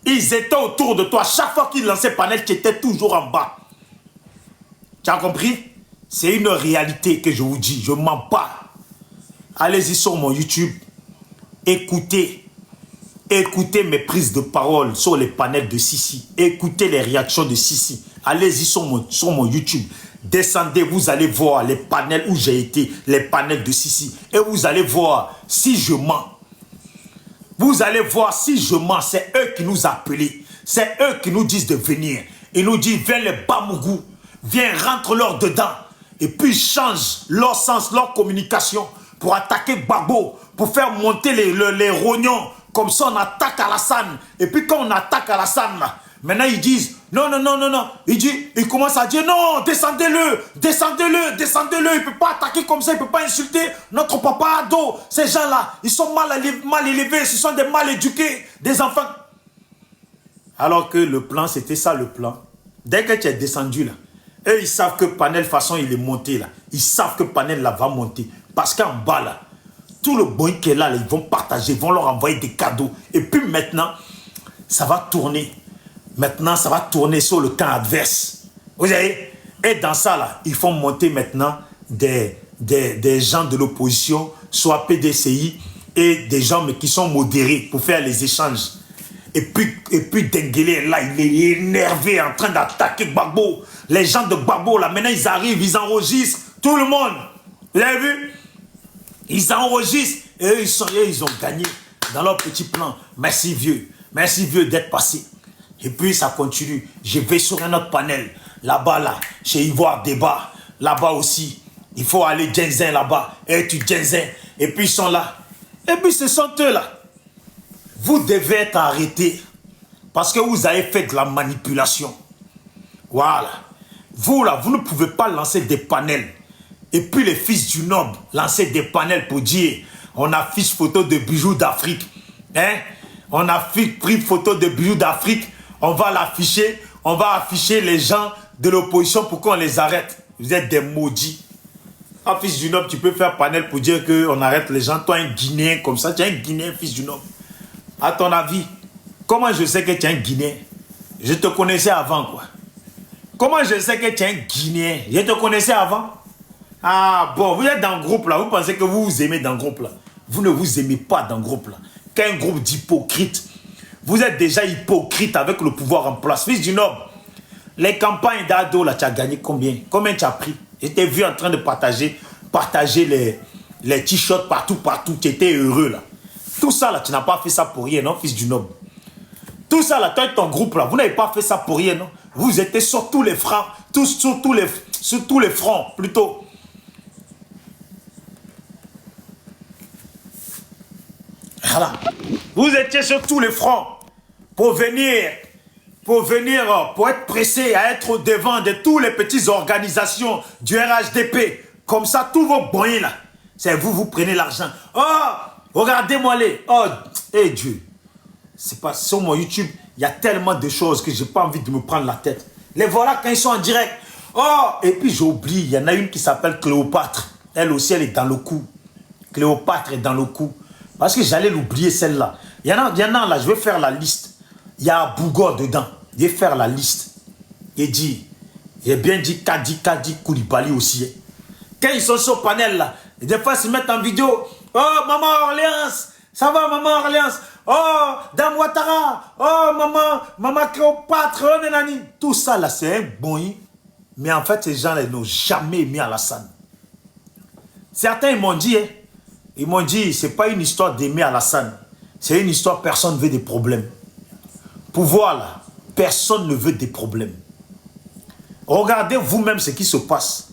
Ils étaient autour de toi. Chaque fois qu'ils lançaient panel, tu étais toujours en bas. Tu as compris? C'est une réalité que je vous dis. Je ne mens pas. Allez-y sur mon YouTube, écoutez mes prises de parole sur les panels de Sissi, écoutez les réactions de Sissi. Allez-y sur mon YouTube, descendez, vous allez voir les panels où j'ai été, les panels de Sissi, et vous allez voir si je mens. Vous allez voir si je mens, c'est eux qui nous appellent, c'est eux qui nous disent de venir. Ils nous disent, viens les Bamougou, viens, rentre-leur dedans, et puis change leur sens, leur communication, pour attaquer Gbagbo, pour faire monter les rognons. Comme ça, on attaque Alassane. Et puis quand on attaque Alassane, là, maintenant ils disent, non. Ils commencent à dire, non, descendez-le. Il ne peut pas attaquer comme ça, il ne peut pas insulter notre papa ado. Ces gens-là, ils sont mal élevés, ce sont des mal éduqués, des enfants. Alors que le plan, c'était ça le plan. Dès que tu es descendu, là, eux, ils savent que Panel, façon, il est monté, là. Ils savent que Panel, là, va monter. Parce qu'en bas, là, tout le bon qui est là, ils vont partager, ils vont leur envoyer des cadeaux. Et puis maintenant, ça va tourner. Maintenant, ça va tourner sur le camp adverse. Vous voyez? Et dans ça, là, ils font monter maintenant des gens de l'opposition, soit PDCI, et des gens mais qui sont modérés pour faire les échanges. Et puis Denguele est là, il est énervé, en train d'attaquer Gbagbo. Les gens de Gbagbo, là, maintenant, ils arrivent, ils enregistrent. Tout le monde. Vous avez vu? Ils enregistrent. Et eux, ils ont gagné dans leur petit plan. Merci vieux d'être passé. Et puis, ça continue. Je vais sur un autre panel. Là-bas, là, chez Ivoire Débat. Là-bas aussi. Il faut aller Djenzin là-bas. Et tu Djenzin. Et puis, ils sont là. Et puis, ce sont eux, là. Vous devez être arrêtés parce que vous avez fait de la manipulation. Voilà. Vous, là, vous ne pouvez pas lancer des panels. Et puis les fils du noble lancer des panels pour dire on affiche photo de bijoux d'Afrique. Hein? On a pris photo de bijoux d'Afrique. On va l'afficher. On va afficher les gens de l'opposition pour qu'on les arrête. Vous êtes des maudits. Ah, fils du noble, tu peux faire panel pour dire qu'on arrête les gens. Toi, un Guinéen comme ça, tu es un Guinéen, fils du noble. À ton avis, comment je sais que tu es un Guinéen? Je te connaissais avant, quoi. Comment je sais que tu es un Guinéen? Je te connaissais avant? Ah bon, vous êtes dans le groupe là, vous pensez que vous vous aimez dans le groupe là. Vous ne vous aimez pas dans le groupe là. Qu'un groupe d'hypocrites. Vous êtes déjà hypocrite avec le pouvoir en place. Fils du noble, les campagnes d'ado là, tu as gagné combien? Combien tu as pris? Je t'ai vu en train de partager les t-shirts partout. Tu étais heureux là. Tout ça là, tu n'as pas fait ça pour rien, non, fils du noble? Tout ça là, toi et ton groupe là, vous n'avez pas fait ça pour rien, non? Vous étiez sur tous les fronts, sur tous les fronts, plutôt. Voilà. Vous étiez sur tous les fronts pour être pressé à être au devant de toutes les petites organisations du RHDP. Comme ça, tous vos boyens là, c'est vous prenez l'argent. Oh, regardez-moi les. Oh, hey Dieu. C'est pas sur mon YouTube, il y a tellement de choses que j'ai pas envie de me prendre la tête. Les voilà quand ils sont en direct. Oh, et puis j'oublie, il y en a une qui s'appelle Cléopâtre. Elle aussi, elle est dans le coup. Cléopâtre est dans le coup. Parce que j'allais l'oublier celle-là. Il y en a là, je vais faire la liste. Il y a Bougo dedans. Je vais faire la liste. J'ai bien dit Kadi Koulibaly aussi. Quand ils sont sur le panel là, des fois ils se mettent en vidéo. Oh, maman Orléans, ça va maman Orléans. Oh, Dame Ouattara. Oh, maman Cléopâtre. Oh, nanani. Tout ça là, c'est un bon. Mais en fait, ces gens-là n'ont jamais aimé Alassane. Certains ils m'ont dit, c'est pas une histoire d'aimer Alassane. C'est une histoire, personne ne veut des problèmes. Pouvoir là, personne ne veut des problèmes. Regardez vous-même ce qui se passe.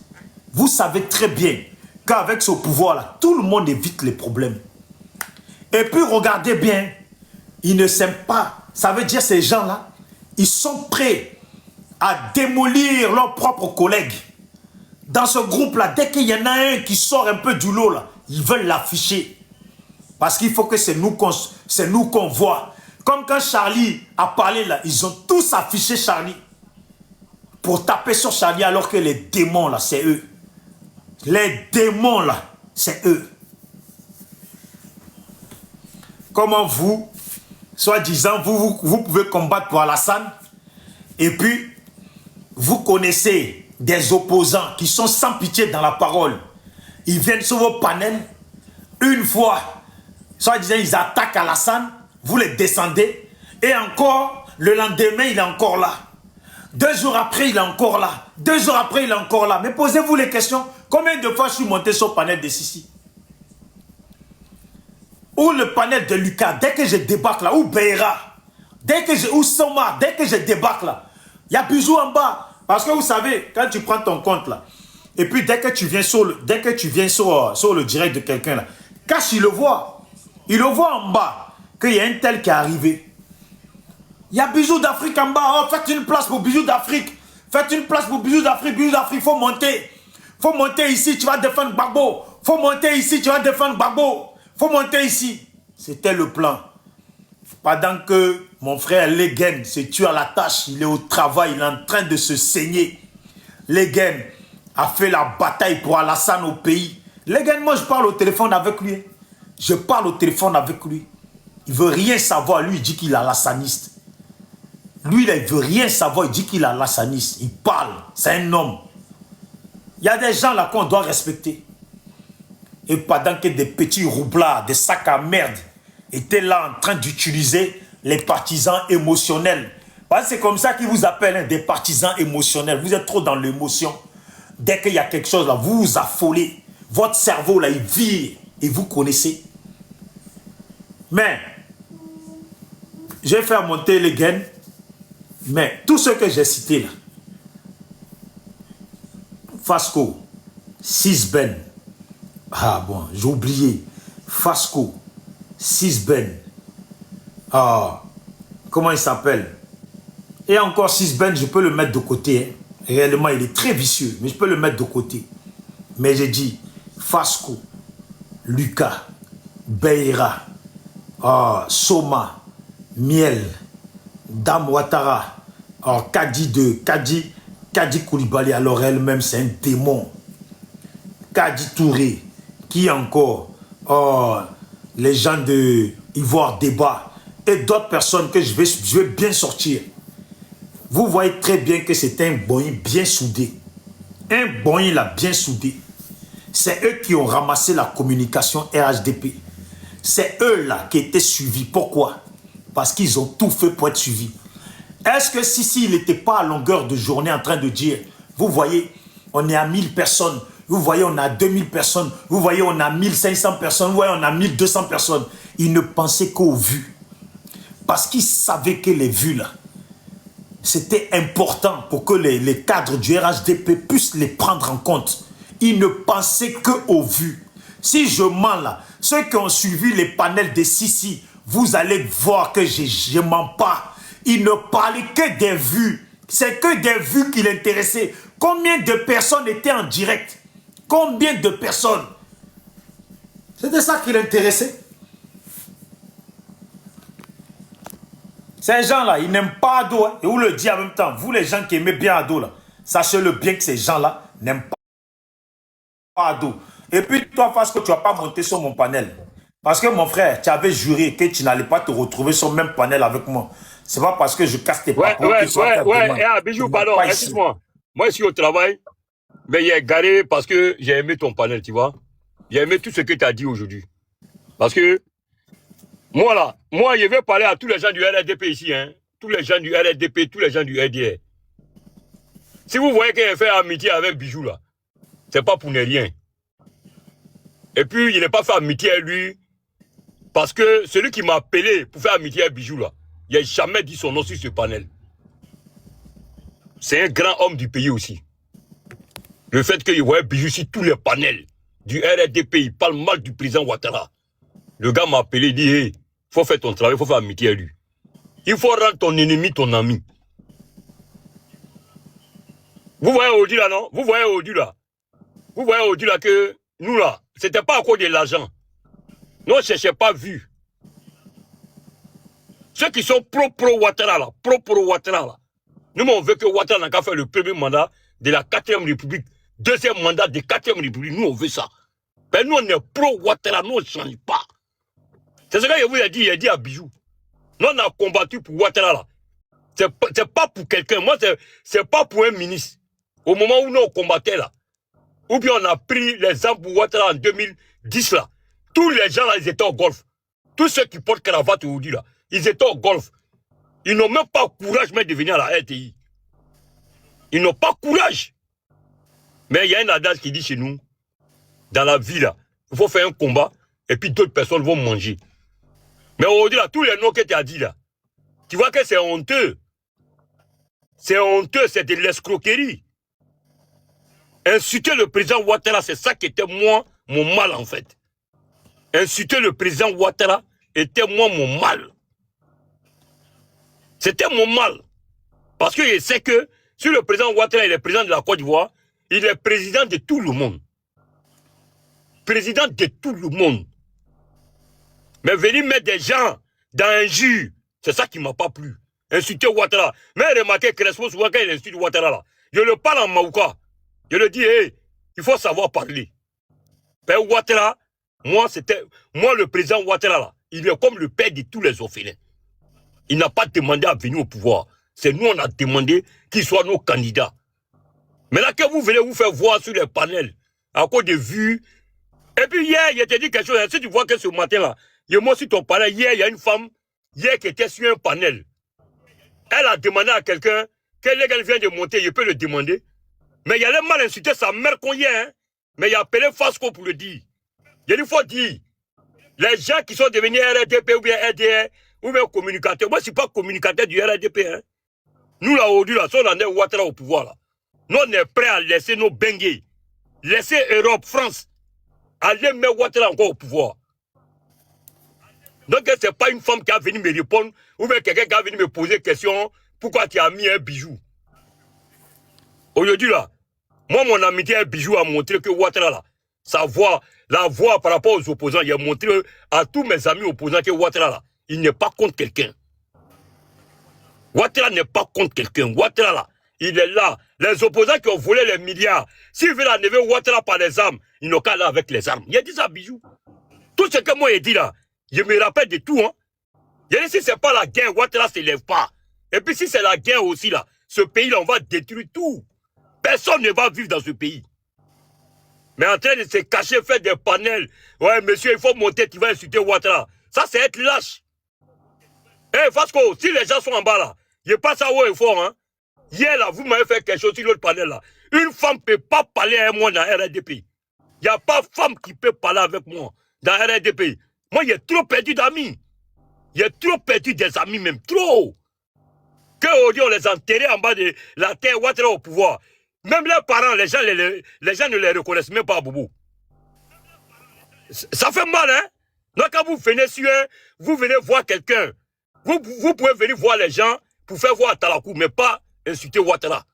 Vous savez très bien qu'avec ce pouvoir-là, tout le monde évite les problèmes. Et puis regardez bien, ils ne s'aiment pas. Ça veut dire ces gens-là, ils sont prêts à démolir leurs propres collègues. Dans ce groupe-là, dès qu'il y en a un qui sort un peu du lot, là, ils veulent l'afficher. Parce qu'il faut que c'est nous qu'on voit. Comme quand Charlie a parlé là, ils ont tous affiché Charlie. Pour taper sur Charlie alors que les démons là, c'est eux. Les démons là, c'est eux. Comment vous, soi-disant, vous pouvez combattre pour Alassane et puis vous connaissez des opposants qui sont sans pitié dans la parole. Ils viennent sur vos panels, une fois, soi-disant, ils attaquent Alassane, vous les descendez, et encore, le lendemain, il est encore là. 2 jours après, il est encore là. 2 jours après, il est encore là. Mais posez-vous les questions. Combien de fois je suis monté sur le panel de Sissi? Ou le panel de Lucas, dès que je débarque là, ou Beira, ou Soma, dès que je débarque là, il y a Bijou en bas. Parce que vous savez, quand tu prends ton compte là, et puis dès que tu viens sur le direct de quelqu'un là, Cash, il le voit en bas, qu'il y a un tel qui est arrivé. Il y a Bijoux d'Afrique en bas. Oh, faites une place pour Bijoux d'Afrique. Faites une place pour Bijoux d'Afrique. Bijoux d'Afrique, faut monter. Faut monter ici, tu vas défendre Gbagbo. Faut monter ici, tu vas défendre Gbagbo. Faut monter ici. C'était le plan. Pendant que mon frère Legen se tue à la tâche, il est au travail, il est en train de se saigner. Legen a fait la bataille pour Alassane au pays. Legen, moi je parle au téléphone avec lui. Je parle au téléphone avec lui. Il veut rien savoir. Lui, il dit qu'il est alassaniste. Lui, là, il ne veut rien savoir. Il dit qu'il a l'assanis. Il parle. C'est un homme. Il y a des gens là qu'on doit respecter. Et pendant que des petits roublards, des sacs à merde étaient là en train d'utiliser les partisans émotionnels. C'est comme ça qu'ils vous appellent, hein, des partisans émotionnels. Vous êtes trop dans l'émotion. Dès qu'il y a quelque chose là, vous vous affolez. Votre cerveau là, il vire. Et vous connaissez. Mais, je vais faire monter les gains. Mais tout ce que j'ai cité là, Fasco, Sisben, ah bon, j'ai oublié, Fasco, Sisben, ah, comment il s'appelle? Et encore Sisben, je peux le mettre de côté. Hein. Réellement, il est très vicieux, mais je peux le mettre de côté. Mais j'ai dit, Fasco, Lucas, Beira, ah, Soma, Miel, Dame Ouattara, oh, Kadi Koulibaly, alors elle-même, c'est un démon. Kadi Touré, qui encore, oh, les gens de Ivoire Débat, et d'autres personnes que je vais bien sortir. Vous voyez très bien que c'est un boï bien soudé. Un boï là bien soudé. C'est eux qui ont ramassé la communication RHDP. C'est eux là qui étaient suivis. Pourquoi? Parce qu'ils ont tout fait pour être suivis. Est-ce que si il n'était pas à longueur de journée en train de dire, vous voyez, on est à 1000 personnes, vous voyez, on a 2000 personnes, vous voyez, on a 1500 personnes, vous voyez, on a 1200 personnes. Il ne pensait qu'aux vues. Parce qu'il savait que les vues là, c'était important pour que les cadres du RHDP puissent les prendre en compte. Il ne pensait qu'aux vues. Si je mens là, ceux qui ont suivi les panels de Sissi, vous allez voir que je ne mens pas. Il ne parlait que des vues. C'est que des vues qui l'intéressaient. Combien de personnes étaient en direct? Combien de personnes? C'était ça qui l'intéressait. Ces gens-là, ils n'aiment pas Ado. Hein. Et vous le dites en même temps, vous les gens qui aimez bien Ado, là, sachez-le bien que ces gens-là n'aiment pas Ado. Et puis toi, parce que tu n'as pas monté sur mon panel. Parce que mon frère, tu avais juré que tu n'allais pas te retrouver sur le même panel avec moi. C'est pas parce que je casse tes papiers Ouais, Bijou, pardon, excuse-moi. Moi, je suis au travail, mais il est garé parce que j'ai aimé ton panel, tu vois. J'ai aimé tout ce que tu as dit aujourd'hui. Parce que, moi, je vais parler à tous les gens du RDP ici, hein. Tous les gens du RDP, tous les gens du RDR. Si vous voyez qu'il a fait amitié avec Bijou, là, c'est pas pour ne rien. Et puis, il n'est pas fait amitié avec lui, parce que celui qui m'a appelé pour faire amitié avec Bijou, là, il n'a jamais dit son nom sur ce panel. C'est un grand homme du pays aussi. Le fait qu'il voyait Bijou sur tous les panels du RDP, il parle mal du président Ouattara. Le gars m'a appelé, il dit, hey, il faut faire ton travail, il faut faire amitié avec lui. Il faut rendre ton ennemi ton ami. Vous voyez Odi là, non? Vous voyez Odi là? Vous voyez Odi là que nous là, c'était pas à cause de l'argent. Nous, on ne cherchait pas vu. Ceux qui sont pro-Ouattara là, pro-Ouattara là. Nous, on veut que Ouattara n'a qu'à faire le premier mandat de la 4e République, deuxième mandat de 4e République. Nous, on veut ça. Mais nous, on est pro-Ouattara, nous, on ne change pas. C'est ce que je vous ai dit, il a dit à Bijou. Nous, on a combattu pour Ouattara là. C'est pas pour quelqu'un. Moi, c'est pas pour un ministre. Au moment où nous, on combattait là, ou bien on a pris les armes pour Ouattara en 2010 là, tous les gens là, ils étaient au golf. Tous ceux qui portent cravate aujourd'hui là, ils étaient au golf. Ils n'ont même pas courage même de venir à la RTI. Ils n'ont pas courage. Mais il y a un adage qui dit chez nous, dans la vie là, il faut faire un combat et puis d'autres personnes vont manger. Mais aujourd'hui là, tous les noms que tu as dit là, tu vois que c'est honteux. C'est honteux, c'est de l'escroquerie. Insulter le président Ouattara, c'est ça qui était moi, mon mal en fait. Insulter le président Ouattara était moi mon mal. C'était mon mal. Parce que je sais que si le président Ouattara est le président de la Côte d'Ivoire, il est président de tout le monde. Président de tout le monde. Mais venir mettre des gens dans un jus, c'est ça qui ne m'a pas plu. Insulter Ouattara. Mais remarquez Crespo, souvent quand il insulte Ouattara là, je le parle en Maouka. Je le dis, hey, il faut savoir parler. Père Ouattara, moi le président Ouattara là, il est comme le père de tous les orphelins. Il n'a pas demandé à venir au pouvoir. C'est nous, on a demandé qu'ils soient nos candidats. Maintenant que vous venez vous faire voir sur les panels, à cause de vues. Et puis hier, il t'a dit quelque chose. Si tu vois que ce matin-là, il y a moi sur ton panel, hier, il y a une femme, hier, qui était sur un panel. Elle a demandé à quelqu'un, qu'elle vient de monter, je peux le demander. Mais il allait mal insulter sa mère qu'on y est, hein. Mais il a appelé Fasco pour le dire. Il faut dire, les gens qui sont devenus RDP ou bien RDR, ou bien communicateurs, moi je ne suis pas communicateur du RDP, hein. Nous là aujourd'hui, là, si on en est Ouattara au pouvoir, là, nous on est prêts à laisser nos bengués, laisser Europe, France, aller mettre Ouattara encore au pouvoir. Donc ce n'est pas une femme qui a venu me répondre, ou bien quelqu'un qui a venu me poser une question, pourquoi tu as mis un bijou. Aujourd'hui là, moi mon amitié un bijou a montré que Ouattara là, la voix par rapport aux opposants, il a montré à tous mes amis opposants que Ouattara là, il n'est pas contre quelqu'un. Ouattara n'est pas contre quelqu'un. Ouattara là, il est là. Les opposants qui ont volé les milliards, s'ils veulent enlever Ouattara par les armes, ils n'ont qu'à aller avec les armes. Il a dit ça, bijou. Tout ce que moi j'ai dit là, je me rappelle de tout, hein. Il a dit si c'est pas la guerre, Ouattara ne s'élève pas. Et puis si c'est la guerre aussi là, ce pays là, on va détruire tout. Personne ne va vivre dans ce pays. Mais en train de se cacher, faire des panels. Ouais, monsieur, il faut monter, tu vas insulter Ouattara. Ça, c'est être lâche. Eh, Fasco, si les gens sont en bas là, je passe à haut et fort, hein. Hier là, vous m'avez fait quelque chose sur l'autre panel là. Une femme ne peut pas parler avec moi dans RDP. Il n'y a pas de femme qui peut parler avec moi dans RDP. Moi, j'ai trop perdu d'amis. J'ai trop perdu des amis, même trop. Qu'aujourd'hui, on les a enterrés en bas de la terre, Ouattara au pouvoir. Même leurs parents, les gens ne les reconnaissent même pas à Boubou. Ça fait mal, hein? Donc, quand vous venez sur vous venez voir quelqu'un, vous pouvez venir voir les gens pour faire voir Talakou, mais pas insulter Ouattara.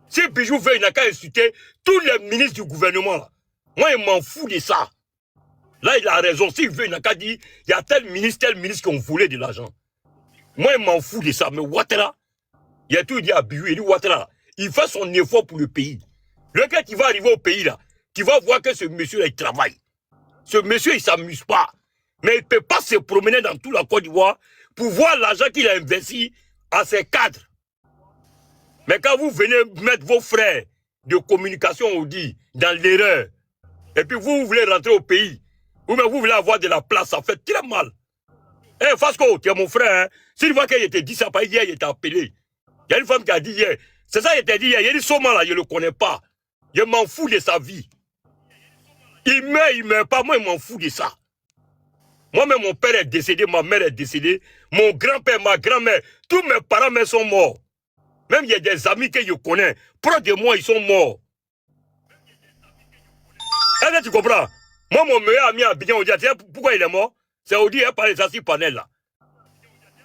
Si Bijou veut, il n'a qu'à insulter tous les ministres du gouvernement. Là. Moi, il m'en fous de ça. Là, il a raison. S'il veut, il n'a qu'à dire, il y a tel ministre qui ont volé de l'argent. Moi, il m'en fous de ça. Mais Ouattara, il a tout dit à Bijou, il dit Ouattara, il fait son effort pour le pays. Le gars qui va arriver au pays, là, qui va voir que ce monsieur-là, il travaille. Ce monsieur, il ne s'amuse pas. Mais il ne peut pas se promener dans toute la Côte d'Ivoire pour voir l'argent qu'il a investi à ses cadres. Mais quand vous venez mettre vos frères de communication, on dit, dans l'erreur, et puis vous voulez rentrer au pays, ou bien vous voulez avoir de la place, ça fait très mal. Eh, Fasco, tu es mon frère, hein? S'il voit qu'il te dit ça, pas hier, il t'a appelé. Il y a une femme qui a dit hier, c'est ça qu'il t'a dit hier, il a dit Soma là, je ne le connais pas. Je m'en fous de sa vie. Il meurt pas, moi je m'en fous de ça. Moi-même, mon père est décédé, ma mère est décédée, mon grand-père, ma grand-mère, tous mes parents sont morts. Même il y a des amis que je connais, proches de moi, ils sont morts. Est-ce que tu comprends? Moi, mon meilleur ami à Abidjan, on dit, pourquoi il est mort? C'est Audi, il par les assis panels là.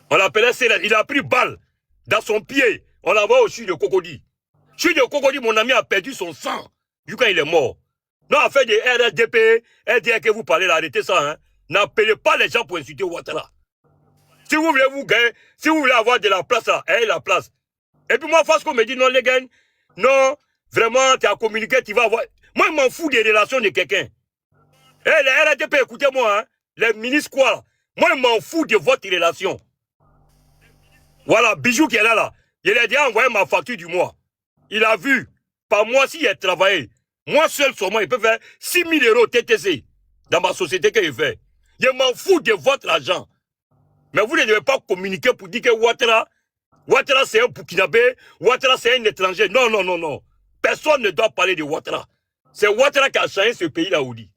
On l'appelait Céline, il a pris balle dans son pied, on l'envoie au CHU de Cocody. CHU de Cocody, mon ami a perdu son sang, vu quand il est mort. Non, en fait, des RDP, RDR que vous parlez là, arrêtez ça, hein. N'appelez pas les gens pour insulter Ouattara. Si vous voulez vous gagner, si vous voulez avoir de la place là, ayez la place. Et puis moi, Fasco me dit, non, les gars, non, vraiment, tu as communiqué, tu vas avoir... Moi, je m'en fous des relations de quelqu'un. Eh, les RDP, écoutez-moi, hein, les ministres quoi, moi, je m'en fous de votre relation. Voilà, Bijou qui est là, il a déjà envoyé ma facture du mois. Il a vu, par mois, s'il a travaillé, moi seul sur moi, il peut faire 6 000 € TTC dans ma société qu'il fait. Je m'en fous de votre argent. Mais vous ne devez pas communiquer pour dire que Ouattara c'est un Burkinabé, Ouattara c'est un étranger. Non, non, non, non. Personne ne doit parler de Ouattara. C'est Ouattara qui a changé ce pays-là, Oudi.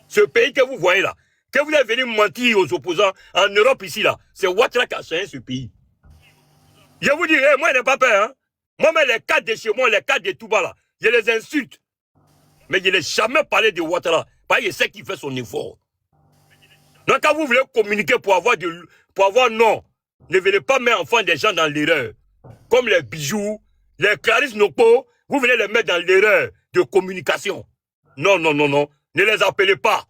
Ce pays que vous voyez là, que vous êtes venu mentir aux opposants en Europe ici là, c'est Ouattara qui a changé ce pays. Je vous dis, moi je n'ai pas peur. Hein. Moi, mais les cadres de chez moi, les cadres de Touba là, je les insulte. Mais je n'ai jamais parlé de Ouattara. Parce que je sais qu'il fait son effort. Donc quand vous voulez communiquer pour avoir non, ne venez pas mettre enfant des gens dans l'erreur. Comme les bijoux, les Clarisse Noko, vous venez les mettre dans l'erreur de communication. Non, non, non, non. Ne les appelez pas.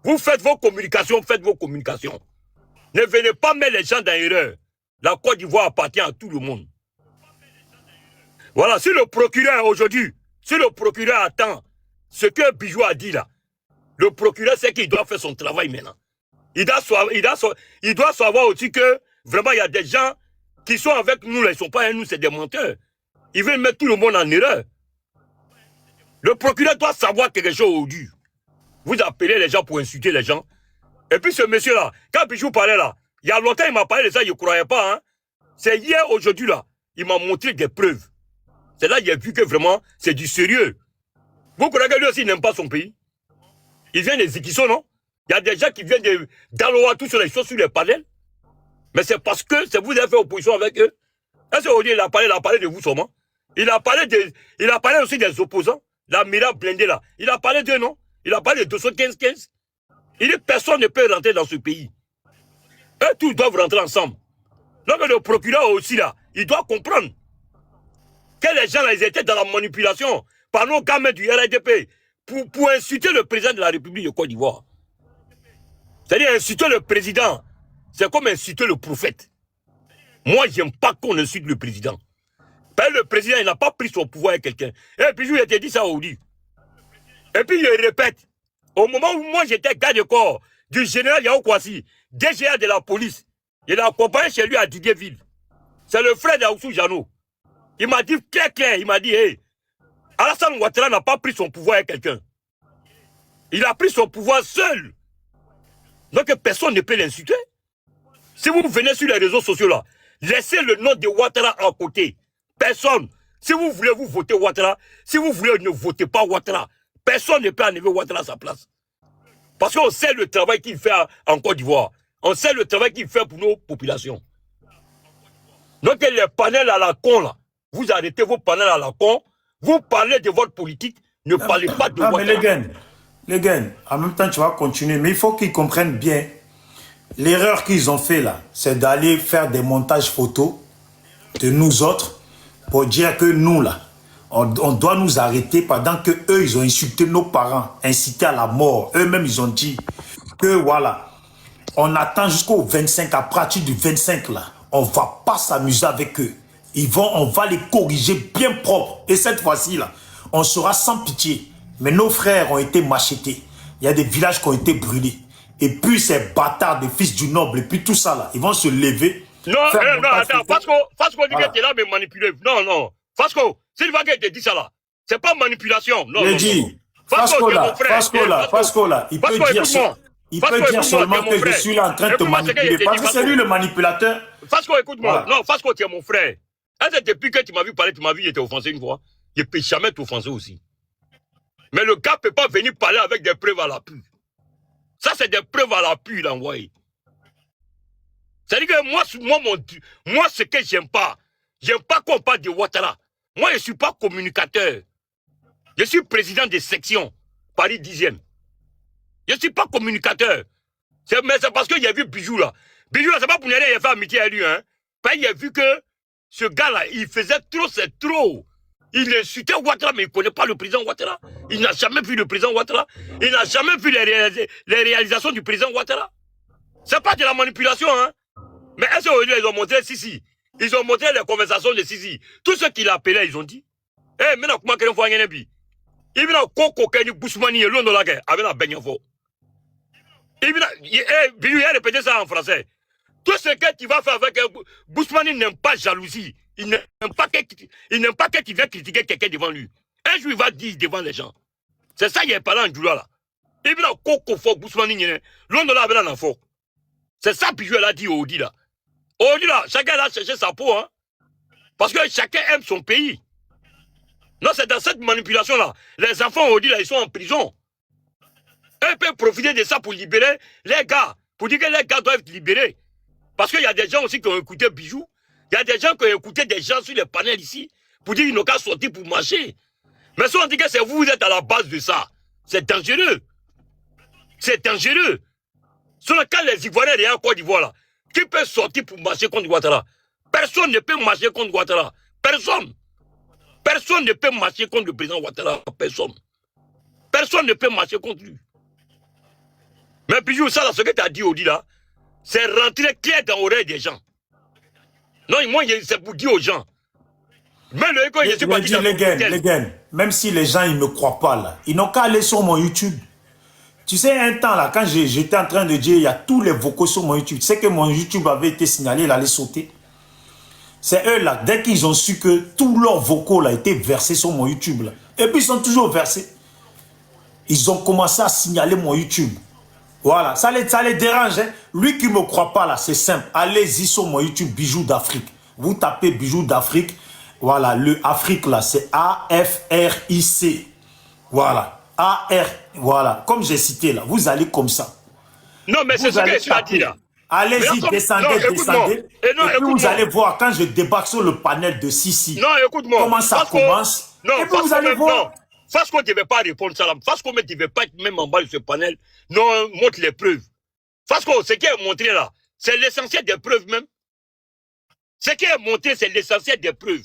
Vous faites vos communications, faites vos communications. Ne venez pas mettre les gens dans l'erreur. La Côte d'Ivoire appartient à tout le monde. Voilà, si le procureur aujourd'hui, si le procureur attend ce que Bijou a dit là, le procureur sait qu'il doit faire son travail maintenant. Il doit savoir aussi que vraiment il y a des gens qui sont avec nous, là, ils ne sont pas avec nous, c'est des menteurs. Ils veulent mettre tout le monde en erreur. Le procureur doit savoir quelque chose aujourd'hui. Vous appelez les gens pour insulter les gens. Et puis ce monsieur-là, quand Bijou parlait là, il y a longtemps, il m'a parlé de ça, je ne croyais pas. Hein. C'est hier, aujourd'hui, là, il m'a montré des preuves. C'est là qu'il a vu que vraiment, c'est du sérieux. Vous croyez que lui aussi, il n'aime pas son pays? Il vient des Zikiso, non? Il y a des gens qui viennent d'Aloa, tout sur les choses, sur les panels. Mais c'est parce que vous avez fait opposition avec eux. Est-ce qu'aujourd'hui, il a parlé de vous seulement? Il a parlé aussi des opposants. La Mira blindée là. Il a parlé d'eux, non? Il a parlé de 215-15. Il dit personne ne peut rentrer dans ce pays. Eux tous doivent rentrer ensemble. Donc le procureur aussi là, il doit comprendre que les gens là, ils étaient dans la manipulation par nos gamins du RDP pour insulter le président de la République de Côte d'Ivoire. C'est-à-dire insulter le président, c'est comme insulter le prophète. Moi, j'aime pas qu'on insulte le président. Parce que le président, il n'a pas pris son pouvoir avec quelqu'un. Et puis, je lui ai dit ça aujourd'hui. Et puis, je répète. Au moment où moi, j'étais garde de corps du général Yao Kwasi, DGA de la police, il a accompagné chez lui à Didierville. C'est le frère d'Aoussou Jano. Il m'a dit clair, il m'a dit, hey, Alassane Ouattara n'a pas pris son pouvoir avec quelqu'un. Il a pris son pouvoir seul. Donc, personne ne peut l'insulter. Si vous venez sur les réseaux sociaux là, laissez le nom de Ouattara à côté. Personne. Si vous voulez vous voter Ouattara, si vous voulez ne votez pas Ouattara, personne ne peut enlever Ouattara à sa place. Parce qu'on sait le travail qu'il fait en Côte d'Ivoire. On sait le travail qu'il fait pour nos populations. Donc les panels à la con là, vous arrêtez vos panels à la con, vous parlez de votre politique, ne parlez pas de Ouattara. Mais les gars, en même temps tu vas continuer, mais il faut qu'ils comprennent bien. L'erreur qu'ils ont fait là, c'est d'aller faire des montages photos de nous autres pour dire que nous là, on doit nous arrêter pendant que eux ils ont insulté nos parents, incité à la mort. Eux-mêmes ils ont dit que voilà, on attend jusqu'au 25, à partir du 25 là, on va pas s'amuser avec eux. On va les corriger bien propre. Et cette fois-ci là, on sera sans pitié. Mais nos frères ont été machetés. Il y a des villages qui ont été brûlés. Et puis ces bâtards des fils du noble, et puis tout ça là, ils vont se lever. Non, attends, Fasco dit que tu es là, mais manipulé. Non. Fasco, Sylvain te dit ça là. C'est pas manipulation. Non, il dit, Fasco là, il peut dire ça. Il peut dire seulement que je suis là en train de te manipuler. Parce que c'est lui le manipulateur. Fasco, écoute-moi. Non, Fasco, tu es mon frère. Est-ce que depuis que tu m'as vu parler, tu m'as vu, il était offensé une fois. Il ne peut jamais t'offenser aussi. Mais le gars ne peut pas venir parler avec des preuves à l'appui. Ça, c'est des preuves à l'appui, là, envoyé. C'est-à-dire que moi, ce que j'aime pas qu'on parle de Ouattara. Moi, je ne suis pas communicateur. Je suis président de section, Paris 10e. Je ne suis pas communicateur. Mais c'est parce qu'il a vu Bijou, là. Bijou, là, c'est pas pour lui aller, il a fait amitié à lui, hein. Parce qu'il a vu que ce gars-là, il faisait trop, c'est trop. Il insultait Ouattara, mais il ne connaît pas le président Ouattara. Il n'a jamais vu le président Ouattara. Il n'a jamais vu les réalisations du président Ouattara. Ce n'est pas de la manipulation, hein. Mais est-ce qu'aujourd'hui, ils ont montré Sisi? Ils ont montré les conversations de Sisi. Tous ceux qui l'appelaient, ils ont dit. Eh, maintenant, comment quelqu'un fait un bi? Il vient Koko Kenny Bousmani et l'on de la guerre avec la baigne fort. Il vient répéter ça en français. Tout ce que tu vas faire avec Bousmani n'aime pas jalousie. Il n'aime pas que tu viennes critiquer quelqu'un devant lui. Un jour, il va dire devant les gens. C'est ça, il est parlé en Djoula là. Il vient Koko Fort Bousmani, l'on de la avec la fort. C'est ça, puis je l'ai dit au Odi là. Odi là, chacun a cherché sa peau, hein. Parce que chacun aime son pays. Non, c'est dans cette manipulation-là. Les enfants Odi là, ils sont en prison. Eux peuvent profiter de ça pour libérer les gars. Pour dire que les gars doivent être libérés. Parce qu'il y a des gens aussi qui ont écouté Bijou. Il y a des gens qui ont écouté des gens sur les panels ici. Pour dire qu'ils n'ont qu'à sortir pour marcher. Mais si on dit que c'est vous, vous êtes à la base de ça. C'est dangereux. C'est dangereux. Sur le cas les Ivoiriens derrière Côte d'Ivoire là, qui peut sortir pour marcher contre Ouattara? Personne ne peut marcher contre Ouattara. Personne. Personne ne peut marcher contre le président Ouattara. Personne. Personne ne peut marcher contre lui. Mais puis ça, là, ce que tu as dit Odi là, c'est rentrer clair dans l'oreille des gens. Non, moi, c'est pour dire aux gens. Mais le écho, je suis pas dit les gars, même si les gens ils me croient pas là, ils n'ont qu'à aller sur mon YouTube. Tu sais, un temps là, quand j'étais en train de dire, il y a tous les vocaux sur mon YouTube. Tu sais que mon YouTube avait été signalé, il allait sauter. C'est eux là, dès qu'ils ont su que tous leurs vocaux là étaient versés sur mon YouTube là. Et puis ils sont toujours versés. Ils ont commencé à signaler mon YouTube. Voilà, ça les dérange. Hein. Lui qui ne me croit pas là, c'est simple. Allez-y sur mon YouTube Bijoux d'Afrique. Vous tapez Bijoux d'Afrique. Voilà, le Afrique là, c'est A-F-R-I-C. Voilà, A-R, voilà. Comme j'ai cité là, vous allez comme ça. Non, mais c'est ce que tu as dit là. Allez-y, descendez, descendez. Et non, puis vous allez voir quand je débarque sur le panel de Sissi. Non, écoute-moi. Comment ça commence. Non, et puis vous allez voir. Fasco ne devait pas répondre ça là. Fasco ne devait pas être même en bas de ce panel. Non, montre les preuves. Fasco, ce qui est montré là, c'est l'essentiel des preuves même. Ce qui est montré, c'est l'essentiel des preuves.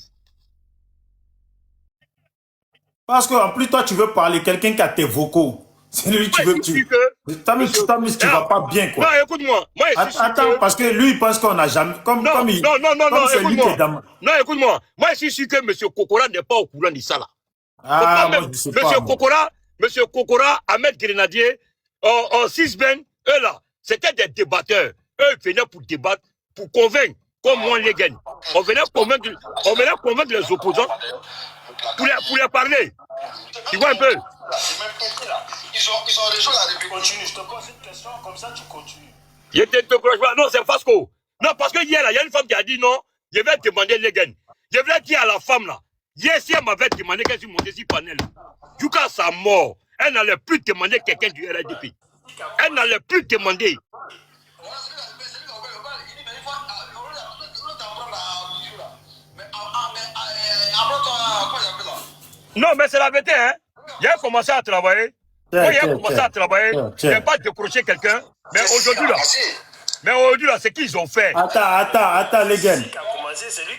Parce qu'en plus, toi, tu veux parler quelqu'un qui a tes vocaux. C'est lui que tu veux. Tu vas pas bien, quoi. Non, écoute-moi. Attends, parce que lui, il pense qu'on n'a jamais. Comme écoute-moi. Non, écoute-moi. Moi, je suis sûr que M. Kokora n'est pas au courant de ça, là. Ah, moi, je sais pas, M. Kokora, Ahmed Grenadier, en Sisben, eux, là, c'était des débatteurs. Eux, ils venaient pour débattre, pour convaincre, comme moi, les gars. On venait convaincre les opposants pour les parler. Tu vois un peu? Ils ont rejoint la République. Continue, je te pose une question, comme ça tu continues. Je te décourage pas. Non, c'est Fasco. Non, parce que hier, il y a une femme qui a dit non, je vais demander les gars. Je voulais dire à la femme là, hier, si elle m'avait demandé qu'elle se montait sur panel, jusqu'à sa mort, elle n'allait plus demander quelqu'un du RDP. Elle n'allait plus demander. Non, mais c'est la vérité, hein. Il a commencé à travailler. Quand il a commencé à travailler, il n'a pas décroché quelqu'un. Mais aujourd'hui, là, c'est qu'ils ont fait. Attends, les gars. Qui a commencé, c'est lui.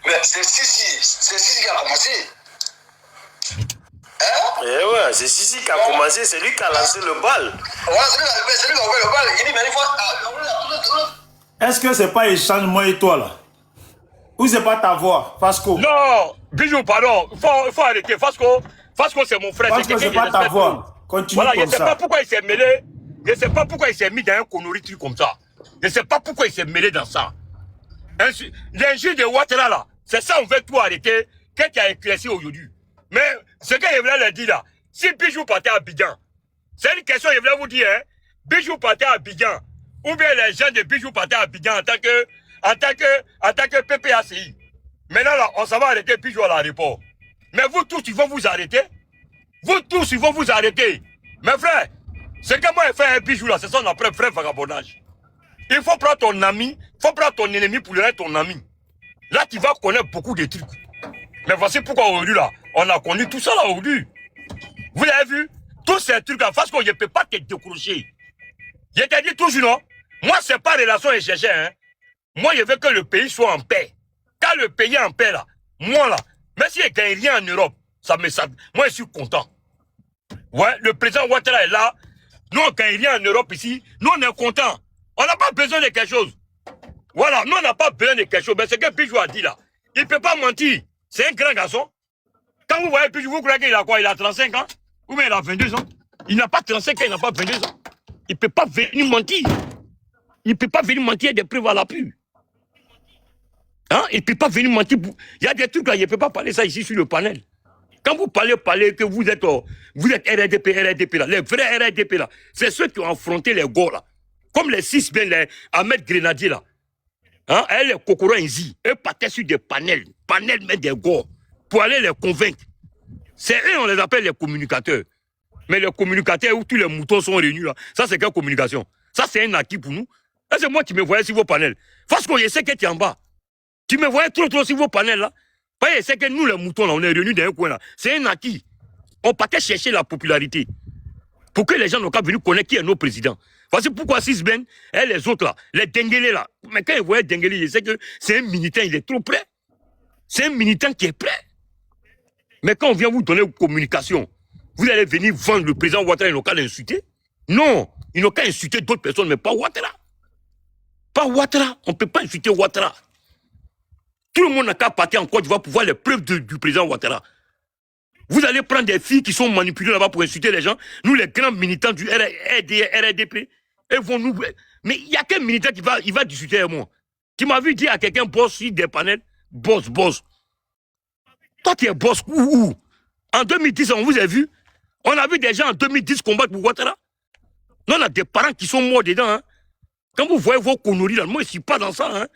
Mais c'est Sissi qui a commencé. Hein? Eh ouais, c'est Sissi qui a commencé, c'est lui qui a lancé le bal. Voilà, c'est lui qui a ouvert le bal. Il dit, mais il faut. Est-ce que c'est pas échange, moi et toi, là? Ou c'est pas ta voix, Fasco? Non, Bijou, pardon. Il faut arrêter. Fasco, c'est mon frère. Fasco, c'est pas ta voix. Continue voilà, comme ça. Je ne sais pas pourquoi il s'est mêlé. Je ne sais pas pourquoi il s'est mis dans un connerie truc comme ça. Je ne sais pas pourquoi il s'est mêlé dans ça. L'injure de Ouattara, là, c'est ça, on veut tout arrêter. Qu'est-ce qui a éclairci aujourd'hui? Mais ce que je voulais leur dire là, si Bijou partait à Abidjan, c'est une question que je voulais vous dire, hein. Bijou partait à Abidjan, ou bien les gens de Bijou partaient à Abidjan en tant que PPACI. Maintenant là, on s'en va arrêter Bijou à l'aéroport. Mais vous tous, ils vont vous arrêter. Vous tous, ils vont vous arrêter. Mes frères, ce que moi j'ai fait un Bijou là, c'est ça qu'on appelle frère vagabondage. Il faut prendre ton ami, il faut prendre ton ennemi pour le rendre ton ami. Là, tu vas connaître beaucoup de trucs. Mais voici pourquoi aujourd'hui là, on a connu tout ça là aujourd'hui. Vous l'avez vu? Tous ces trucs là, parce qu'on ne peut pas te décrocher. Je t'ai dit toujours, non? Moi, c'est pas relation et chercher, hein. Moi, je veux que le pays soit en paix. Quand le pays est en paix là, moi là, même si je ne gagne rien en Europe, moi je suis content. Ouais, le président Ouattara est là. Nous, on ne gagne rien en Europe ici. Nous, on est content. On n'a pas besoin de quelque chose. Voilà, nous, on n'a pas besoin de quelque chose. Mais ce que Bijou a dit là, il ne peut pas mentir. C'est un grand garçon. Quand vous voyez Bijou, vous croyez qu'il a quoi? Il a 35 ans? Ou bien il a 22 ans? Il n'a pas 35 ans, il n'a pas 22 ans. Il ne peut pas venir mentir. Il ne peut pas venir mentir des preuves à l'appui. Hein? Il ne peut pas venir mentir. Il y a des trucs là, il ne peut pas parler ça ici sur le panel. Quand vous parlez que vous êtes RDP là, les vrais RDP là, c'est ceux qui ont affronté les gars là. Comme les 6 ben, les Ahmed Grenadier là. Hein? Et les Kokoro Nzi, eux partaient sur des panels mais des gars, pour aller les convaincre. C'est eux, on les appelle les communicateurs. Mais les communicateurs où tous les moutons sont réunis là, ça c'est quelle communication? Ça c'est un acquis pour nous. Et c'est moi qui me voyais sur vos panels. Parce que je sais que tu es en bas. Tu me voyais trop sur vos panels là. Voyez, c'est que nous les moutons là, on est réunis dans un coin là. C'est un acquis. On partait chercher la popularité. Pour que les gens n'ont qu'à venir connaître qui est nos présidents. Voici pourquoi Sisben et les autres là, les Denguele là. Mais quand ils voient Denguele, je sais que c'est un militant, il est trop prêt. C'est un militant qui est prêt. Mais quand on vient vous donner une communication, vous allez venir vendre le président Ouattara, ils n'ont qu'à l'insulter. Non, ils n'ont qu'à insulter d'autres personnes, mais pas Ouattara. Pas Ouattara, on ne peut pas insulter Ouattara. Tout le monde n'a qu'à partir en Côte d'Ivoire pour voir les preuves du président Ouattara. Vous allez prendre des filles qui sont manipulées là-bas pour insulter les gens. Nous, les grands militants du RDP, ils vont nous... Mais il n'y a qu'un militant qui va discuter avec moi. Tu m'as vu dire à quelqu'un boss sur des panels? Boss. Toi, tu es boss où? En 2010, on vous a vu? On a vu des gens en 2010 combattre pour Ouattara. Non, on a des parents qui sont morts dedans. Hein. Quand vous voyez vos conneries là, moi, je ne suis pas dans ça. Hein.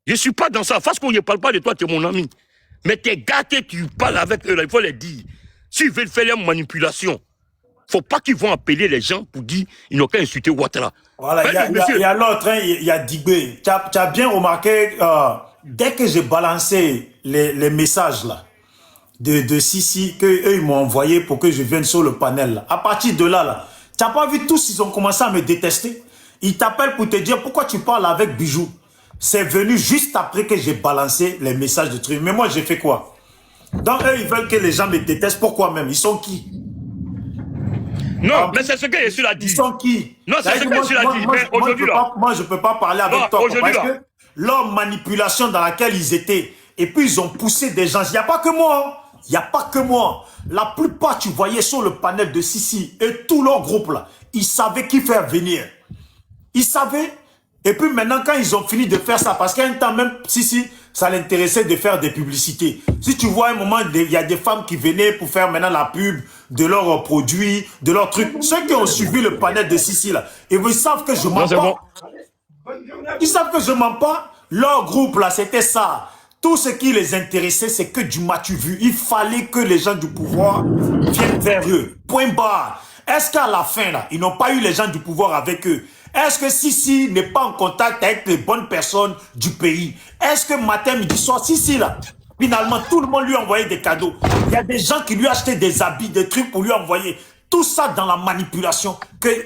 Je ne suis pas dans ça. Parce qu'on ne parle pas de toi, tu es mon ami. Mais tes gars, tu parles avec eux, là, il faut les dire. S'ils veulent faire leur manipulation, il ne faut pas qu'ils vont appeler les gens pour dire qu'ils n'ont qu'à insulter Ouattara. Voilà, il y a l'autre, hein, il y a Digbé. Tu as bien remarqué, dès que j'ai balancé les messages là, de Sisi, qu'eux ils m'ont envoyé pour que je vienne sur le panel là. À partir de là, tu n'as pas vu tous, ils ont commencé à me détester. Ils t'appellent pour te dire pourquoi tu parles avec Bijou. C'est venu juste après que j'ai balancé les messages de trucs. Mais moi, j'ai fait quoi? Donc, eux, ils veulent que les gens me détestent. Pourquoi même? Ils sont qui? Non, mais c'est ce que Jésus a dit. Ils sont qui? Non, c'est ce que Jésus a dit. Mais aujourd'hui, là. Moi, je ne peux pas parler avec toi. Parce que leur manipulation dans laquelle ils étaient, et puis ils ont poussé des gens. Il n'y a pas que moi. Il n'y a pas que moi. La plupart, tu voyais sur le panel de Sisi et tout leur groupe là, ils savaient qui faire venir. Ils savaient. Et puis maintenant, quand ils ont fini de faire ça, parce qu'à un temps même, Sisi, ça l'intéressait de faire des publicités. Si tu vois un moment, il y a des femmes qui venaient pour faire maintenant la pub de leurs produits, de leurs trucs. Ceux qui ont suivi le panel de Sisi là, et ils savent que je mens pas. Bon. Ils savent que je mens pas. Leur groupe là, c'était ça. Tout ce qui les intéressait, c'est que du matu vu. Il fallait que les gens du pouvoir viennent vers eux. Point barre. Est-ce qu'à la fin, là, ils n'ont pas eu les gens du pouvoir avec eux? Est-ce que Sisi n'est pas en contact avec les bonnes personnes du pays? Est-ce que matin, midi, soir, Sisi, là, finalement, tout le monde lui a envoyé des cadeaux. Il y a des gens qui lui achetaient des habits, des trucs pour lui envoyer. Tout ça dans la manipulation mais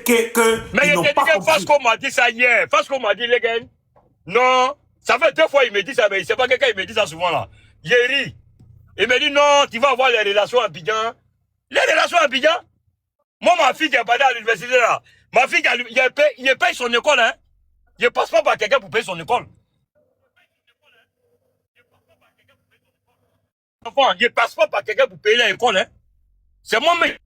ils n'ont pas compris. Fasco m'a dit ça hier. Fasco m'a dit, les gars, non, ça fait 2 fois il me dit ça, mais c'est pas quelqu'un qui me dit ça souvent là. Yeri, il me dit non, tu vas avoir les relations à Abidjan. Les relations à Abidjan? Moi, ma fille qui est pas à l'université là, ma fille, il paye son école, hein. Il ne passe pas par quelqu'un pour payer son école. Enfant, il ne passe pas par quelqu'un pour payer l'école, hein. C'est moi-même.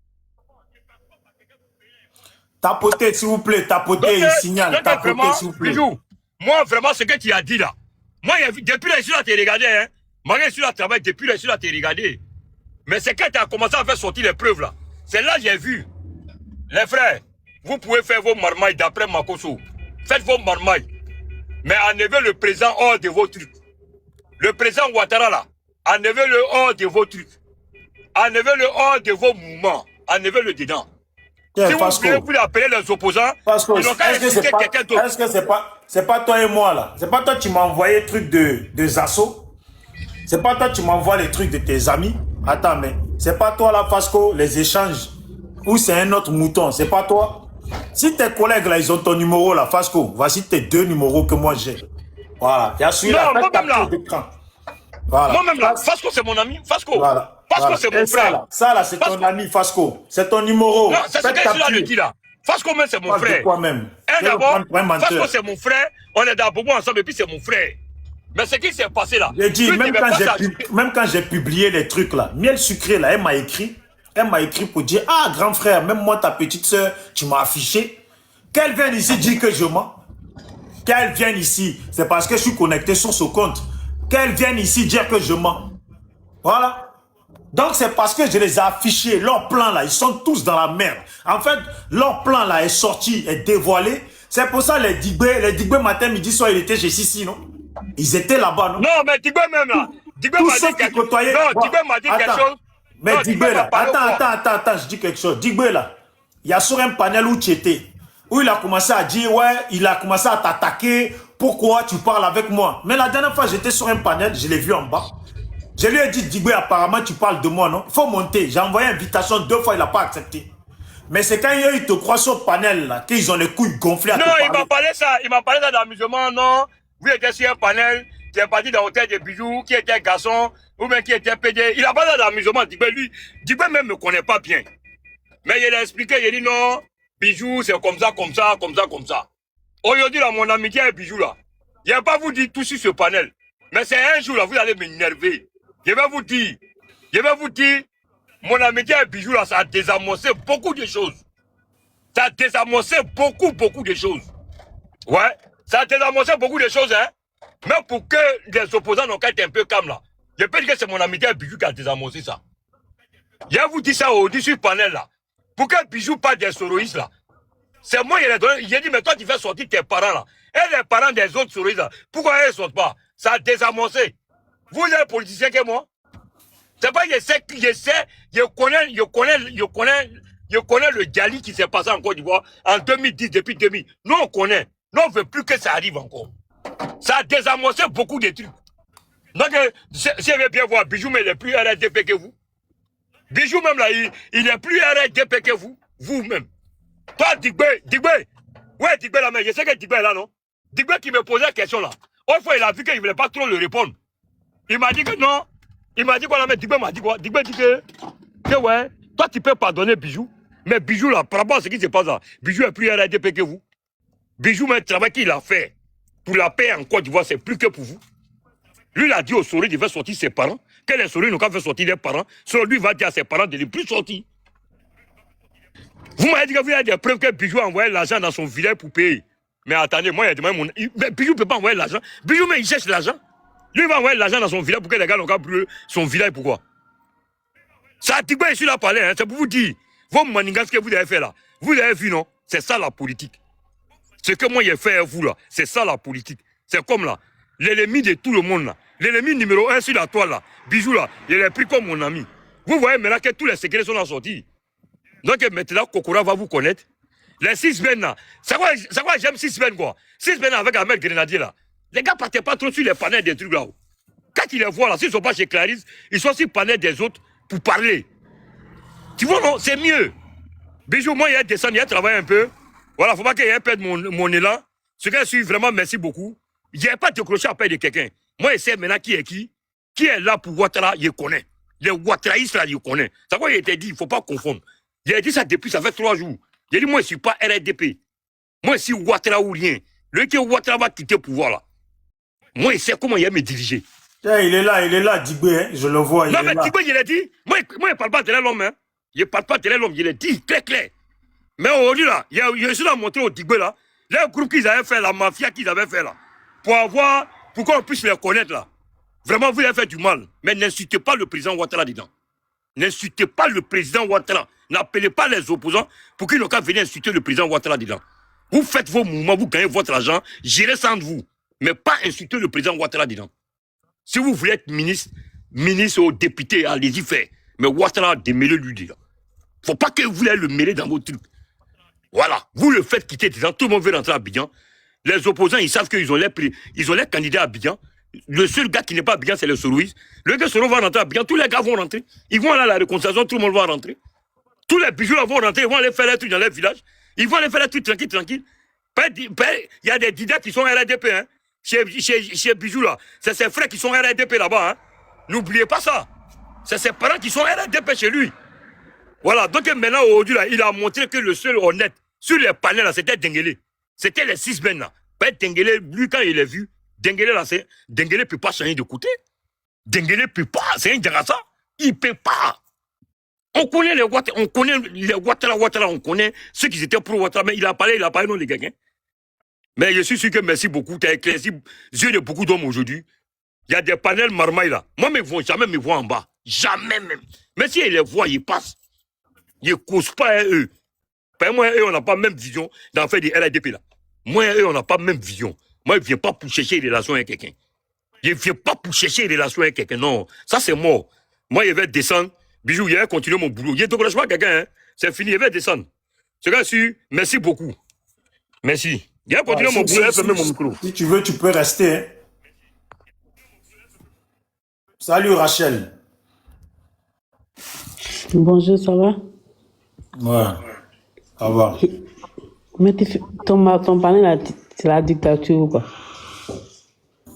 Tapotez, s'il vous plaît, tapotez, il signale. Tapotez, s'il vous plaît. Moi, vraiment, ce que tu as dit là, moi, depuis là, je suis là, tu as regardé, hein. Moi, je suis là, travail, depuis là, je suis là, tu as regardé. Mais c'est quand tu as commencé à faire sortir les preuves là. C'est là que j'ai vu. Les frères, vous pouvez faire vos marmailles d'après Makoso. Faites vos marmailles. Mais enlevez le présent hors de vos trucs. Le président Ouattara là, enlevez-le hors de vos trucs. Enlevez-le hors de vos mouvements. Enlevez-le dedans. Si vous voulez appeler les opposants, ils n'ont qu'à expliquer quelqu'un d'autre. Est-ce que c'est pas toi et moi là? C'est pas toi qui m'as envoyé les trucs de Zasso? C'est pas toi qui m'envoies les trucs de tes amis? Attends, mais c'est pas toi là, Fasco, les échanges? Ou c'est un autre mouton? C'est pas toi? Si tes collègues là, ils ont ton numéro là, Fasco, voici tes 2 numéros que moi j'ai. Voilà, il y a celui-là. Non, moi-même là. Voilà. Moi-même là, Fasco c'est mon ami, Fasco. Voilà. Fasco c'est mon frère. Ça là, c'est ton ami, Fasco. C'est ton numéro. Non, c'est ce que je suis là dit là. Fasco même c'est mon frère. Toi-même. D'abord, Fasco c'est mon frère, on est dans beaucoup ensemble et puis c'est mon frère. Mais ce qui s'est passé là. J'ai dit, même quand j'ai publié les trucs là, Miel Sucré là, elle m'a écrit pour dire, ah grand frère, même moi ta petite soeur, tu m'as affiché. Qu'elle vienne ici dire que je mens. Qu'elle vienne ici, c'est parce que je suis connecté sur ce compte. Qu'elle vienne ici dire que je mens. Voilà. Donc c'est parce que je les ai affichés, leur plan là, ils sont tous dans la merde. En fait, leur plan là est sorti, est dévoilé. C'est pour ça les Digbé matin, midi, soir, ils étaient chez Sisi, non? Ils étaient là-bas, non? Non, mais Digbé même là. Digbé m'a dit quelque chose. Non, Digbé m'a dit quelque chose. Mais Digbé là, attends, je dis quelque chose. Digbé là, il y a sur un panel où tu étais, où il a commencé à dire, ouais, il a commencé à t'attaquer, pourquoi tu parles avec moi? Mais la dernière fois, j'étais sur un panel, je l'ai vu en bas. Je lui ai dit, Digbé, apparemment, tu parles de moi, non? Il faut monter. J'ai envoyé invitation 2 fois, il n'a pas accepté. Mais c'est quand il te croit sur le panel, là, qu'ils ont les couilles gonflées à te parler. Non, il m'a parlé ça d'amusement, non? Vous étiez sur un panel, tu es parti dans l'hôtel de Bijou, qui était garçon, ou bien qui était PD. Il a parlé d'amusement, Digbé, lui. Digbé même ne me connaît pas bien. Mais il a expliqué, il a dit non, Bijou, c'est comme ça, comme ça, comme ça, comme ça. Aujourd'hui, là, mon amitié avec Bijou, là, je ne vais pas vous dire tout sur ce panel. Mais c'est un jour, là, vous allez m'énerver. Je vais vous dire, mon amitié avec Bijou, là, ça a désamorcé beaucoup de choses. Ça a désamorcé beaucoup de choses. Ouais, ça a désamorcé beaucoup de choses, hein. Mais pour que les opposants n'ont qu'à être un peu calmes là, je peux dire que c'est mon amitié à Bijou qui a désamorcé ça. Je vous dis ça au-dessus sur le panel là. Pour que Bijou parle des soroïstes là, c'est moi qui ai donné. J'ai dit, mais toi tu fais sortir tes parents là. Et les parents des autres soroïstes là, pourquoi ils ne sortent pas? Ça a désamorcé. Vous êtes politicien que moi? C'est pas je connais le Djali qui s'est passé en Côte d'Ivoire en 2010, depuis 2000. Nous on connaît. Nous on ne veut plus que ça arrive encore. Ça a désamorcé beaucoup de trucs. Donc, si vous voulez bien voir, Bijou, mais il est plus RDP que vous. Bijou, même là, il est plus RDP que vous. Vous-même. Toi, Digbe. Ouais, Digbe là, mais je sais que Digbe est là, non? Digbe qui me posait la question là. Une fois, il a vu qu'il ne voulait pas trop le répondre. Il m'a dit que non. Il m'a dit quoi là, mais Digbe m'a dit quoi? Digbe dit que ouais, toi, tu peux pardonner Bijou. Mais Bijou là, par rapport à ce qui se passe là, Bijou est plus RDP que vous. Bijou, mais le travail qu'il a fait pour la paix en Côte d'Ivoire, c'est plus que pour vous. Lui, il a dit aux souris de faire sortir ses parents. Que les souris n'ont qu'à faire sortir les parents. Selon lui, il va dire à ses parents de ne plus sortir. Vous m'avez dit que vous avez des preuves que Bijou a envoyé l'argent dans son village pour payer. Mais attendez, moi, il y a demandé mon... Mais Bijou ne peut pas envoyer l'argent. Bijou, mais il cherche l'argent. Lui, il va envoyer l'argent dans son village pour que les gars n'ont qu'à brûler son village. Pourquoi? Ça a Tigba ici là parlé, hein. C'est pour vous dire. Vos manigances que vous avez fait là. Vous avez vu, non? C'est ça la politique. Ce que moi j'ai fait à vous là, c'est ça la politique. C'est comme là, l'ennemi de tout le monde là. L'ennemi numéro 1 sur la toile là, Bijou là, il est pris comme mon ami. Vous voyez maintenant que tous les secrets sont sortis. Donc maintenant, Kokora va vous connaître. Les 6 semaines là, c'est quoi j'aime 6 semaines quoi? 6 semaines avec un mec grenadier là. Les gars partaient pas trop sur les panels des trucs là. Quand ils les voient là, s'ils ne sont pas chez Clarisse, ils sont sur le panel des autres pour parler. Tu vois non, c'est mieux. Bijou, moi il y a descendu, il y a travaillé un peu. Voilà, faut pas qu'il y ait perdre mon élan. Ce que je suis vraiment, merci beaucoup. Il n'y a pas de décroché à paix de quelqu'un. Moi, je sais maintenant qui est qui. Qui est là pour Ouattara, je connais. Les Ouattaraïstes là, je connais. C'est quoi il était dit, il ne faut pas confondre. Il a dit ça depuis, ça fait 3 jours. Il a dit, moi, je ne suis pas RDP. Moi, je suis Ouattara ou rien. Le qui Ouattara va quitter le pouvoir là. Moi, je sais comment il a me diriger. Tiens, il est là, Digbe, hein, je le vois. Non, mais Digbe, il a dit, moi, je ne parle pas de l'homme. Hein. Je ne parle pas de l'homme, il a dit, clair. Mais aujourd'hui, là, je suis là montré au Digbe, là, les groupes qu'ils avaient fait, la mafia qu'ils avaient fait, là, pour qu'on puisse les connaître, là. Vraiment, vous avez fait du mal. Mais n'insultez pas le président Ouattara dedans. N'insultez pas le président Ouattara. N'appelez pas les opposants pour qu'ils n'ont qu'à venir insulter le président Ouattara dedans. Vous faites vos mouvements, vous gagnez votre argent, gérez sans vous. Mais pas insulter le président Ouattara dedans. Si vous voulez être ministre ou député, allez-y faire. Mais Ouattara, démêlez-lui dedans. Faut pas que vous le mêler dans vos trucs. Voilà. Vous le faites quitter dedans. Tout le monde veut rentrer à Abidjan. Les opposants, ils savent qu'ils ont les candidats à Abidjan. Le seul gars qui n'est pas à Abidjan, c'est le Soroïs. Le gars Soro va rentrer à Abidjan. Tous les gars vont rentrer. Ils vont aller à la réconciliation. Tout le monde va rentrer. Tous les bijoux là vont rentrer. Ils vont aller faire les trucs dans les villages. Ils vont aller faire les trucs tranquille. Il y a des didactes qui sont RDP. Hein. Chez Bijou là. C'est ses frères qui sont RDP là-bas. Hein. N'oubliez pas ça. C'est ses parents qui sont RDP chez lui. Voilà. Donc maintenant, aujourd'hui, là, il a montré que le seul honnête sur les panels là, c'était Dengele. C'était les 6 semaines là. Dengele, lui, quand il est vu, Dengele là, Dengele ne peut pas changer de côté. Dengele ne peut pas. C'est un Djarassa. Il ne peut pas. On connaît les Ouattara, on connaît ceux qui étaient pro Ouattara, mais il a parlé non, les gars. Hein? Mais je suis sûr que merci beaucoup. Tu as éclairci les yeux de beaucoup d'hommes aujourd'hui. Il y a des panels marmailles là. Moi, ils ne vont jamais me voir en bas. Jamais même. Mais si ils les voient, ils passent. Ils ne causent pas à eux. Moi, eux, on n'a pas même vision d'en faire des RDP là. Moi, eux, on n'a pas même vision. Moi, je ne viens pas pour chercher une relation avec quelqu'un. Je ne viens pas pour chercher une relation avec quelqu'un. Non, ça c'est mort. Moi, je vais descendre. Bijou, je vais continuer mon boulot. Je ne te connais pas quelqu'un. Hein? C'est fini, je vais descendre. Ce gars-ci, merci beaucoup. Merci. Je vais continuer mon boulot. Je vais fermer mon micro. Si tu veux, tu peux rester. Hein? Salut Rachel. Bonjour, ça va? Ouais, ça va. Mais ton panel, là, c'est la dictature ou quoi?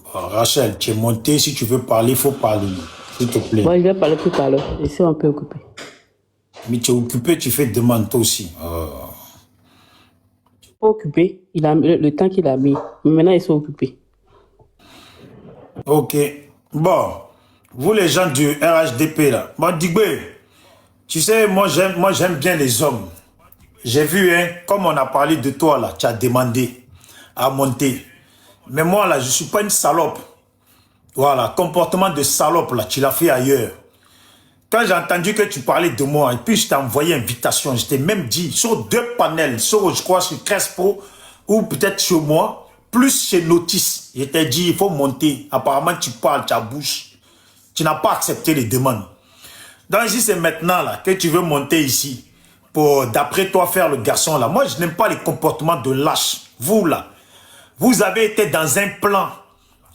Rachel, tu es monté. Si tu veux parler, il faut parler. S'il te plaît. Ouais, je vais parler tout à l'heure. Je suis un peu occupé. Mais tu es occupé, tu fais demande toi aussi. Je suis pas occupé. Il a le temps qu'il a mis. Mais maintenant, ils sont occupés. Ok. Bon, vous les gens du RHDP là. Bon, Digbe, tu sais, moi j'aime bien les hommes. J'ai vu, hein, comme on a parlé de toi là, tu as demandé à monter. Mais moi, là, je ne suis pas une salope. Voilà, comportement de salope, là, tu l'as fait ailleurs. Quand j'ai entendu que tu parlais de moi, et puis je t'ai envoyé invitation, je t'ai même dit, sur 2 panels, sur, je crois, sur Crespo, ou peut-être chez moi, plus chez Notice, je t'ai dit, il faut monter. Apparemment, tu parles, tu as bouche. Tu n'as pas accepté les demandes. Donc, si c'est maintenant, là, que tu veux monter ici, pour, d'après toi, faire le garçon, là, moi, je n'aime pas les comportements de lâche. Vous, là, vous avez été dans un plan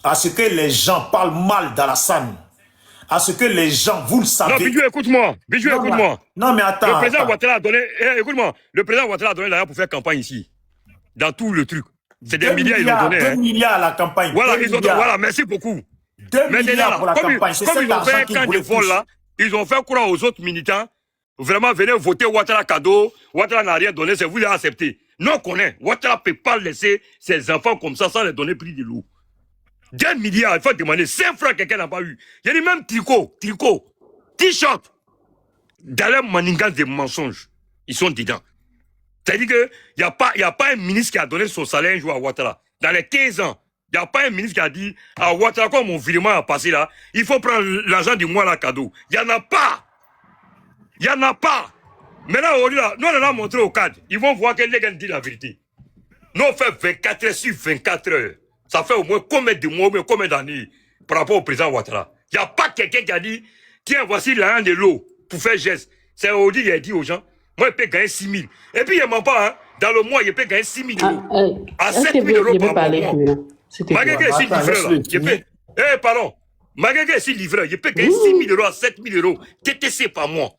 à ce que les gens parlent mal d'Alassane. À ce que les gens, vous le savez. Non, Bijou, écoute-moi. Bijou, écoute-moi. Non, mais attends. Le président Ouattara a donné, écoute-moi, le président Ouattara a donné l'argent pour faire campagne ici. Dans tout le truc. C'est des milliards, ils ont donné. 2 milliards à la campagne. Voilà, ils ont donné, voilà, merci beaucoup. 2 milliards pour la campagne. C'est comme ils ont fait un camp de vol là, ils ont fait croire aux autres militants, vraiment, venez voter Ouattara cadeau. Ouattara n'a rien donné, c'est vous qui avez accepté. Non, on connaît. Ouattara ne peut pas laisser ses enfants comme ça sans les donner prix de loup. 2 milliards, il faut demander 5 francs quelqu'un n'a pas eu. Il y a dit même tricot, t-shirt. Dans les manigances des mensonges, ils sont dedans. C'est-à-dire qu'il n'y a pas un ministre qui a donné son salaire un jour à Ouattara. Dans les 15 ans, il n'y a pas un ministre qui a dit à Ouattara, comme mon virement a passé là, il faut prendre l'argent du mois là cadeau. Il n'y en a pas. Il n'y en a pas. Maintenant, nous on a montré au cadre. Ils vont voir que les gars disent la vérité. Nous on fait 24 heures sur 24 heures. Ça fait au moins combien de mois, combien d'années par rapport au président Ouattara. Il n'y a pas quelqu'un qui a dit, tiens, voici l'argent de l'eau pour faire geste. C'est Audi qui a dit aux gens, moi, il peut gagner 6 000. Et puis, il ne ment pas, hein. Dans le mois, il peut gagner 6 000 euros. À 7 000 euros par mois. Malgré que c'est livreur, là, il peut... pardon. Malgré que c'est livreur, il peut gagner 6 000 euros à 7 000 euros. TTC par mois.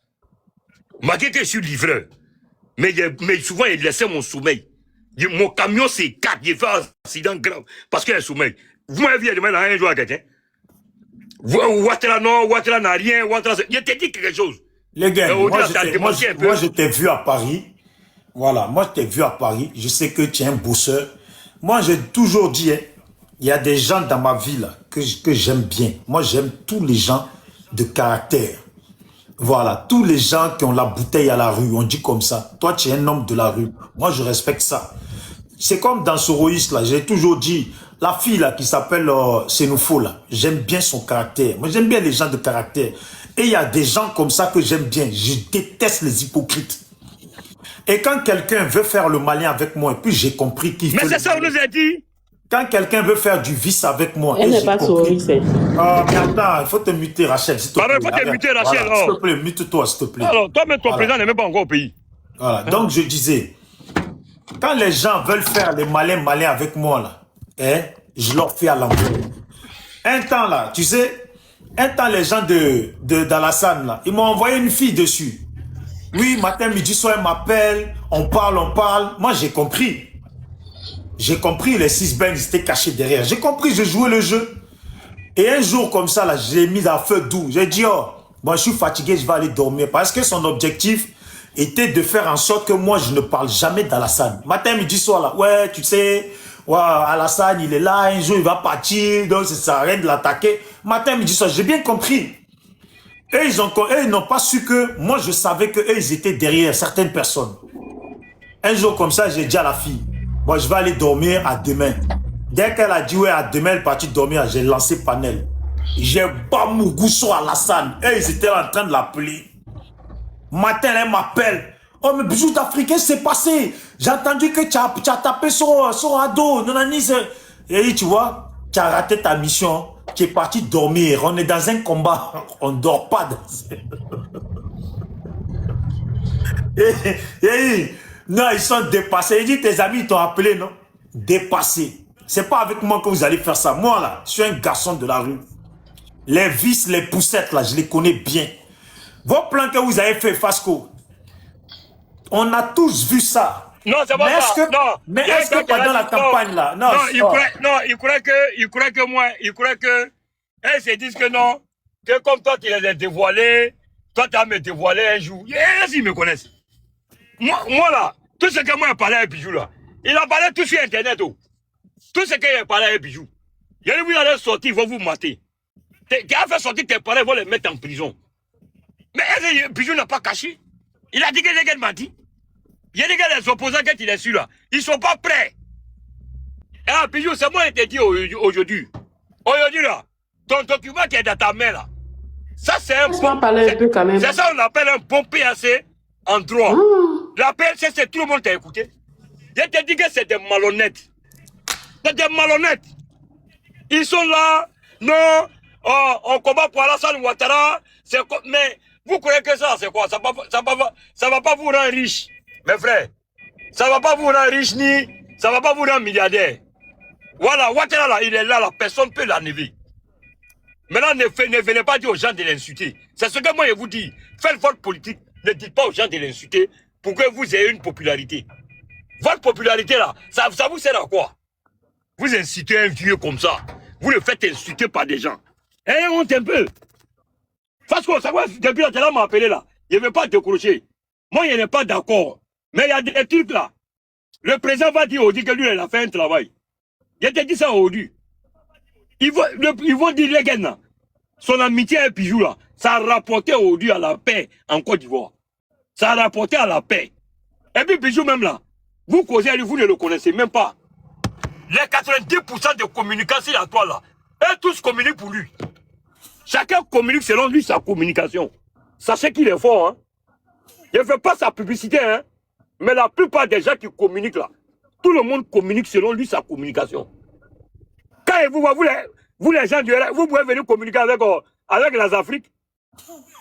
Malgré que je suis livreur. Mais souvent, il laissait mon sommeil. Mon camion, c'est 4. Il fait un accident grave parce qu'il y a un sommeil. Vous m'avez vu, il a un jour à quelqu'un. Ouattara, non, Ouattara n'a rien. Ouattara, je t'ai dit quelque chose. Les gars, moi, je t'ai vu à Paris. Voilà, moi, je t'ai vu à Paris. Je sais que tu es un bosseur. Moi, j'ai toujours dit, hein, il y a des gens dans ma vie là, que j'aime bien. Moi, j'aime tous les gens de caractère. Voilà, tous les gens qui ont la bouteille à la rue, on dit comme ça. Toi, tu es un homme de la rue. Moi, je respecte ça. C'est comme dans Soroïs, là, j'ai toujours dit, la fille là qui s'appelle Sénoufo, là, j'aime bien son caractère. Moi, j'aime bien les gens de caractère. Et il y a des gens comme ça que j'aime bien. Je déteste les hypocrites. Et quand quelqu'un veut faire le malin avec moi, et puis j'ai compris qu'il faut... Mais c'est ça, on nous a dit. Quand quelqu'un veut faire du vice avec moi, elle n'est pas Soroïs. Ah, mais attends, il faut te muter, Rachel, s'il te plaît. Pardon, il faut te muter, Rachel. Voilà, s'il te plaît, mute-toi, s'il te plaît. Alors, toi, même ton président n'est même pas encore au pays. Voilà, donc je disais, quand les gens veulent faire les malins avec moi, là, hein, je leur fais à l'envers. Un temps, là, tu sais, les gens d'Alassane, là, ils m'ont envoyé une fille dessus. Oui, matin, midi, soir, ils m'appellent, on parle. Moi, j'ai compris. J'ai compris, les 6 bennes, ils étaient cachés derrière. J'ai compris, je jouais le jeu. Et un jour comme ça, là, j'ai mis à feu doux. J'ai dit, oh, moi, je suis fatigué, je vais aller dormir. Parce que son objectif était de faire en sorte que moi, je ne parle jamais d'Alassane. Matin, midi, soir, là, ouais, tu sais, ouais, Alassane, il est là, un jour, il va partir, donc ça sert à rien de l'attaquer. Matin, midi, soir, j'ai bien compris. Et ils n'ont pas su que moi, je savais qu'eux, ils étaient derrière certaines personnes. Un jour comme ça, j'ai dit à la fille, moi, je vais aller dormir à demain. Dès qu'elle a dit, ouais, à demain, elle est partie dormir, j'ai lancé panel. J'ai Bamougou sur Alassane. Et ils étaient en train de l'appeler. Matin, elle m'appelle. Oh, mais Bijou d'Africain, c'est passé. J'ai entendu que tu as tapé sur Ado. Et tu vois, tu as raté ta mission. Tu es parti dormir. On est dans un combat. On ne dort pas. Non, ils sont dépassés. Il dit, tes amis t'ont appelé, non? Dépassé. C'est pas avec moi que vous allez faire ça. Moi, là, je suis un garçon de la rue. Les vis, les poussettes, là, je les connais bien. Vos plans que vous avez fait, Fasco, on a tous vu ça. Non, c'est pas ça. Mais est-ce que pendant la campagne, là... Non, il croit que... Elles se disent que non, que comme toi, tu les as dévoilés, toi, tu as me dévoilé un jour. Yes, ils me connaissent. Moi, là, tout ce que moi, j'ai parlé avec Bijou, là, il a parlé tout sur Internet, oh. Tout ce qu'il a parlé avec Bijou. Il a dit, vous allez sortir, ils vont vous mater. Qui a fait sortir tes parents, ils vont les mettre en prison. Mais Bijou n'a pas caché. Il a dit que les gars m'ont dit. Il y a des gars, les opposants, quand il est su là, ils ne sont pas prêts. Ah, Bijou, c'est moi qui t'ai dit aujourd'hui. Aujourd'hui, là, ton document qui est dans ta main, là, ça, c'est un bon... parler un peu quand même. C'est ça qu'on appelle un bon PAC en droit. La PLC, c'est tout le monde t'a écouté. Je te dis que c'est des malhonnêtes. C'est des malhonnêtes. Ils sont là, non, on combat pour Alassane Ouattara, mais vous croyez que ça, c'est quoi? Ça va pas vous rendre riche, mes frères. Ça va pas vous rendre riche, ni ça va pas vous rendre milliardaire. Voilà, Ouattara, là, il est là, personne ne peut l'enlever. Maintenant, ne venez pas dire aux gens de l'insulter. C'est ce que moi je vous dis. Faites votre politique, ne dites pas aux gens de l'insulter pour que vous ayez une popularité. Votre popularité, là, ça vous sert à quoi? Vous incitez un vieux comme ça. Vous le faites insulter par des gens. Ayez honte un peu. Parce que ça va, depuis là, tu m'a appelé là. Je ne vais pas décrocher. Moi, je n'ai pas d'accord. Mais il y a des trucs là. Le président va dire aujourd'hui que lui, il a fait un travail. Je te dis ça aujourd'hui. Ils vont dire les gars, son amitié avec Bijou là, ça a rapporté aujourd'hui à la paix en Côte d'Ivoire. Ça a rapporté à la paix. Et puis Bijou même là, vous causez, vous ne le connaissez même pas. Les 90% de communication à toi là, eux tous communiquent pour lui. Chacun communique selon lui sa communication. Sachez qu'il est fort, hein. Il ne fait pas sa publicité, hein. Mais la plupart des gens qui communiquent là, tout le monde communique selon lui sa communication. Quand vous les gens du RS, vous pouvez venir communiquer avec les Afriques.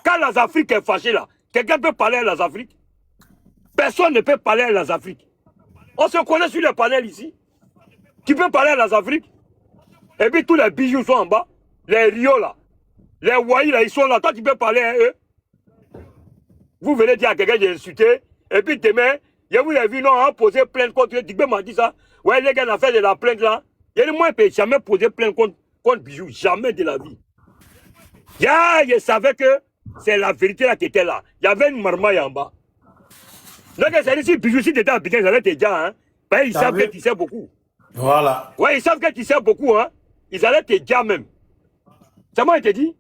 Quand les Afriques est fâchée là, quelqu'un peut parler à les Afriques? Personne ne peut parler à les Afriques. On se connaît sur les panels ici. Tu peux parler à les Afriques? Et puis tous les bijoux sont en bas. Les rios là. Les Waïs là, ils sont là. Toi, tu peux parler à eux. Vous venez dire à quelqu'un j'ai insulté. Et puis demain, je vous ai vu, non, on a posé plainte contre eux. Digbe m'a dit ça. Ouais, les gars, on a fait de la plainte là. Et moi, je ne peux jamais poser plainte contre Bijou. Jamais de la vie. Je savais que c'est la vérité là qui était là. Il y avait une marmaille en bas. Donc, c'est ici, Bijou, si tu étais à Pékin, ils allaient te dire, hein. Ben, ils savent que tu sais beaucoup. Voilà. Ouais, ils savent que tu sais beaucoup, hein. Ils allaient te dire même. C'est moi, je te dis.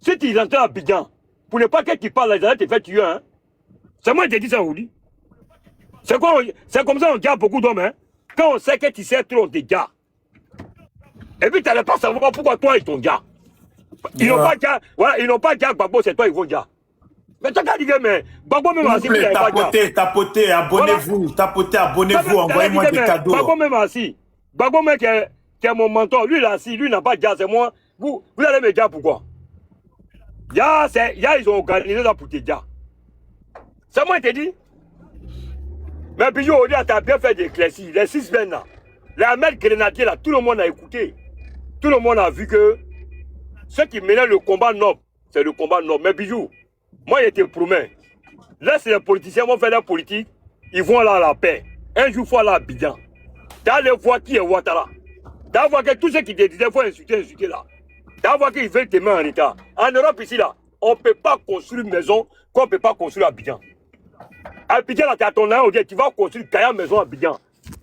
Si tu entres à Abidjan, pour ne pas que tu parles, ils allaient te faire tuer, hein. C'est moi, je te dis ça aujourd'hui. C'est comme ça qu'on garde beaucoup d'hommes, hein. Quand on sait que tu sais trop, on te garde. Et puis, tu n'allais pas savoir pourquoi toi et ton gars. Ils n'ont pas gars, voilà, ils n'ont pas gars, Gbagbo, c'est toi, ils vont gars. Mais tu as dit que, mais Gbagbo même assis, il n'avait pas gars. Tapotez, abonnez-vous, tapotez, abonnez-vous, envoyez-moi des cadeaux. Gbagbo même assis. Gbagbo même qui est mon mentor, lui, il est assis, lui, n'a pas gars, c'est moi. Vous allez me dire pourquoi. Ils ont organisé ça pour te dire. C'est moi, je te dis. Mais puis aujourd'hui, tu as bien fait d'éclaircir. Les 6 semaines là, les Ahmed Grenadier là, tout le monde a écouté. Tout le monde a vu que ceux qui menaient le combat noble, c'est le combat noble. Mais Bijou, moi je te promets, laisse les politiciens vont faire la politique, ils vont aller à la paix. Un jour, il faut aller à Abidjan. Tu vas aller voir qui est Ouattara. Tu vas voir que tous ceux qui te disaient, il faut insulter là. Tu vas voir qu'ils veulent te mettre en état. En Europe ici là, on ne peut pas construire une maison qu'on ne peut pas construire à Abidjan. Abidjan, là, tu as ton nom, tu vas construire une maison à Abidjan.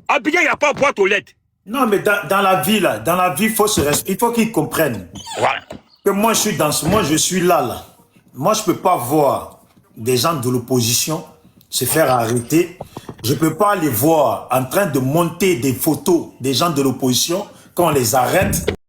Abidjan, il n'y a pas de boîte aux lettres. Non, mais dans la vie, là, il faut se respecter. Il faut qu'ils comprennent. Voilà. Que moi, je suis là. Moi, je ne peux pas voir des gens de l'opposition se faire arrêter. Je ne peux pas les voir en train de monter des photos des gens de l'opposition quand on les arrête.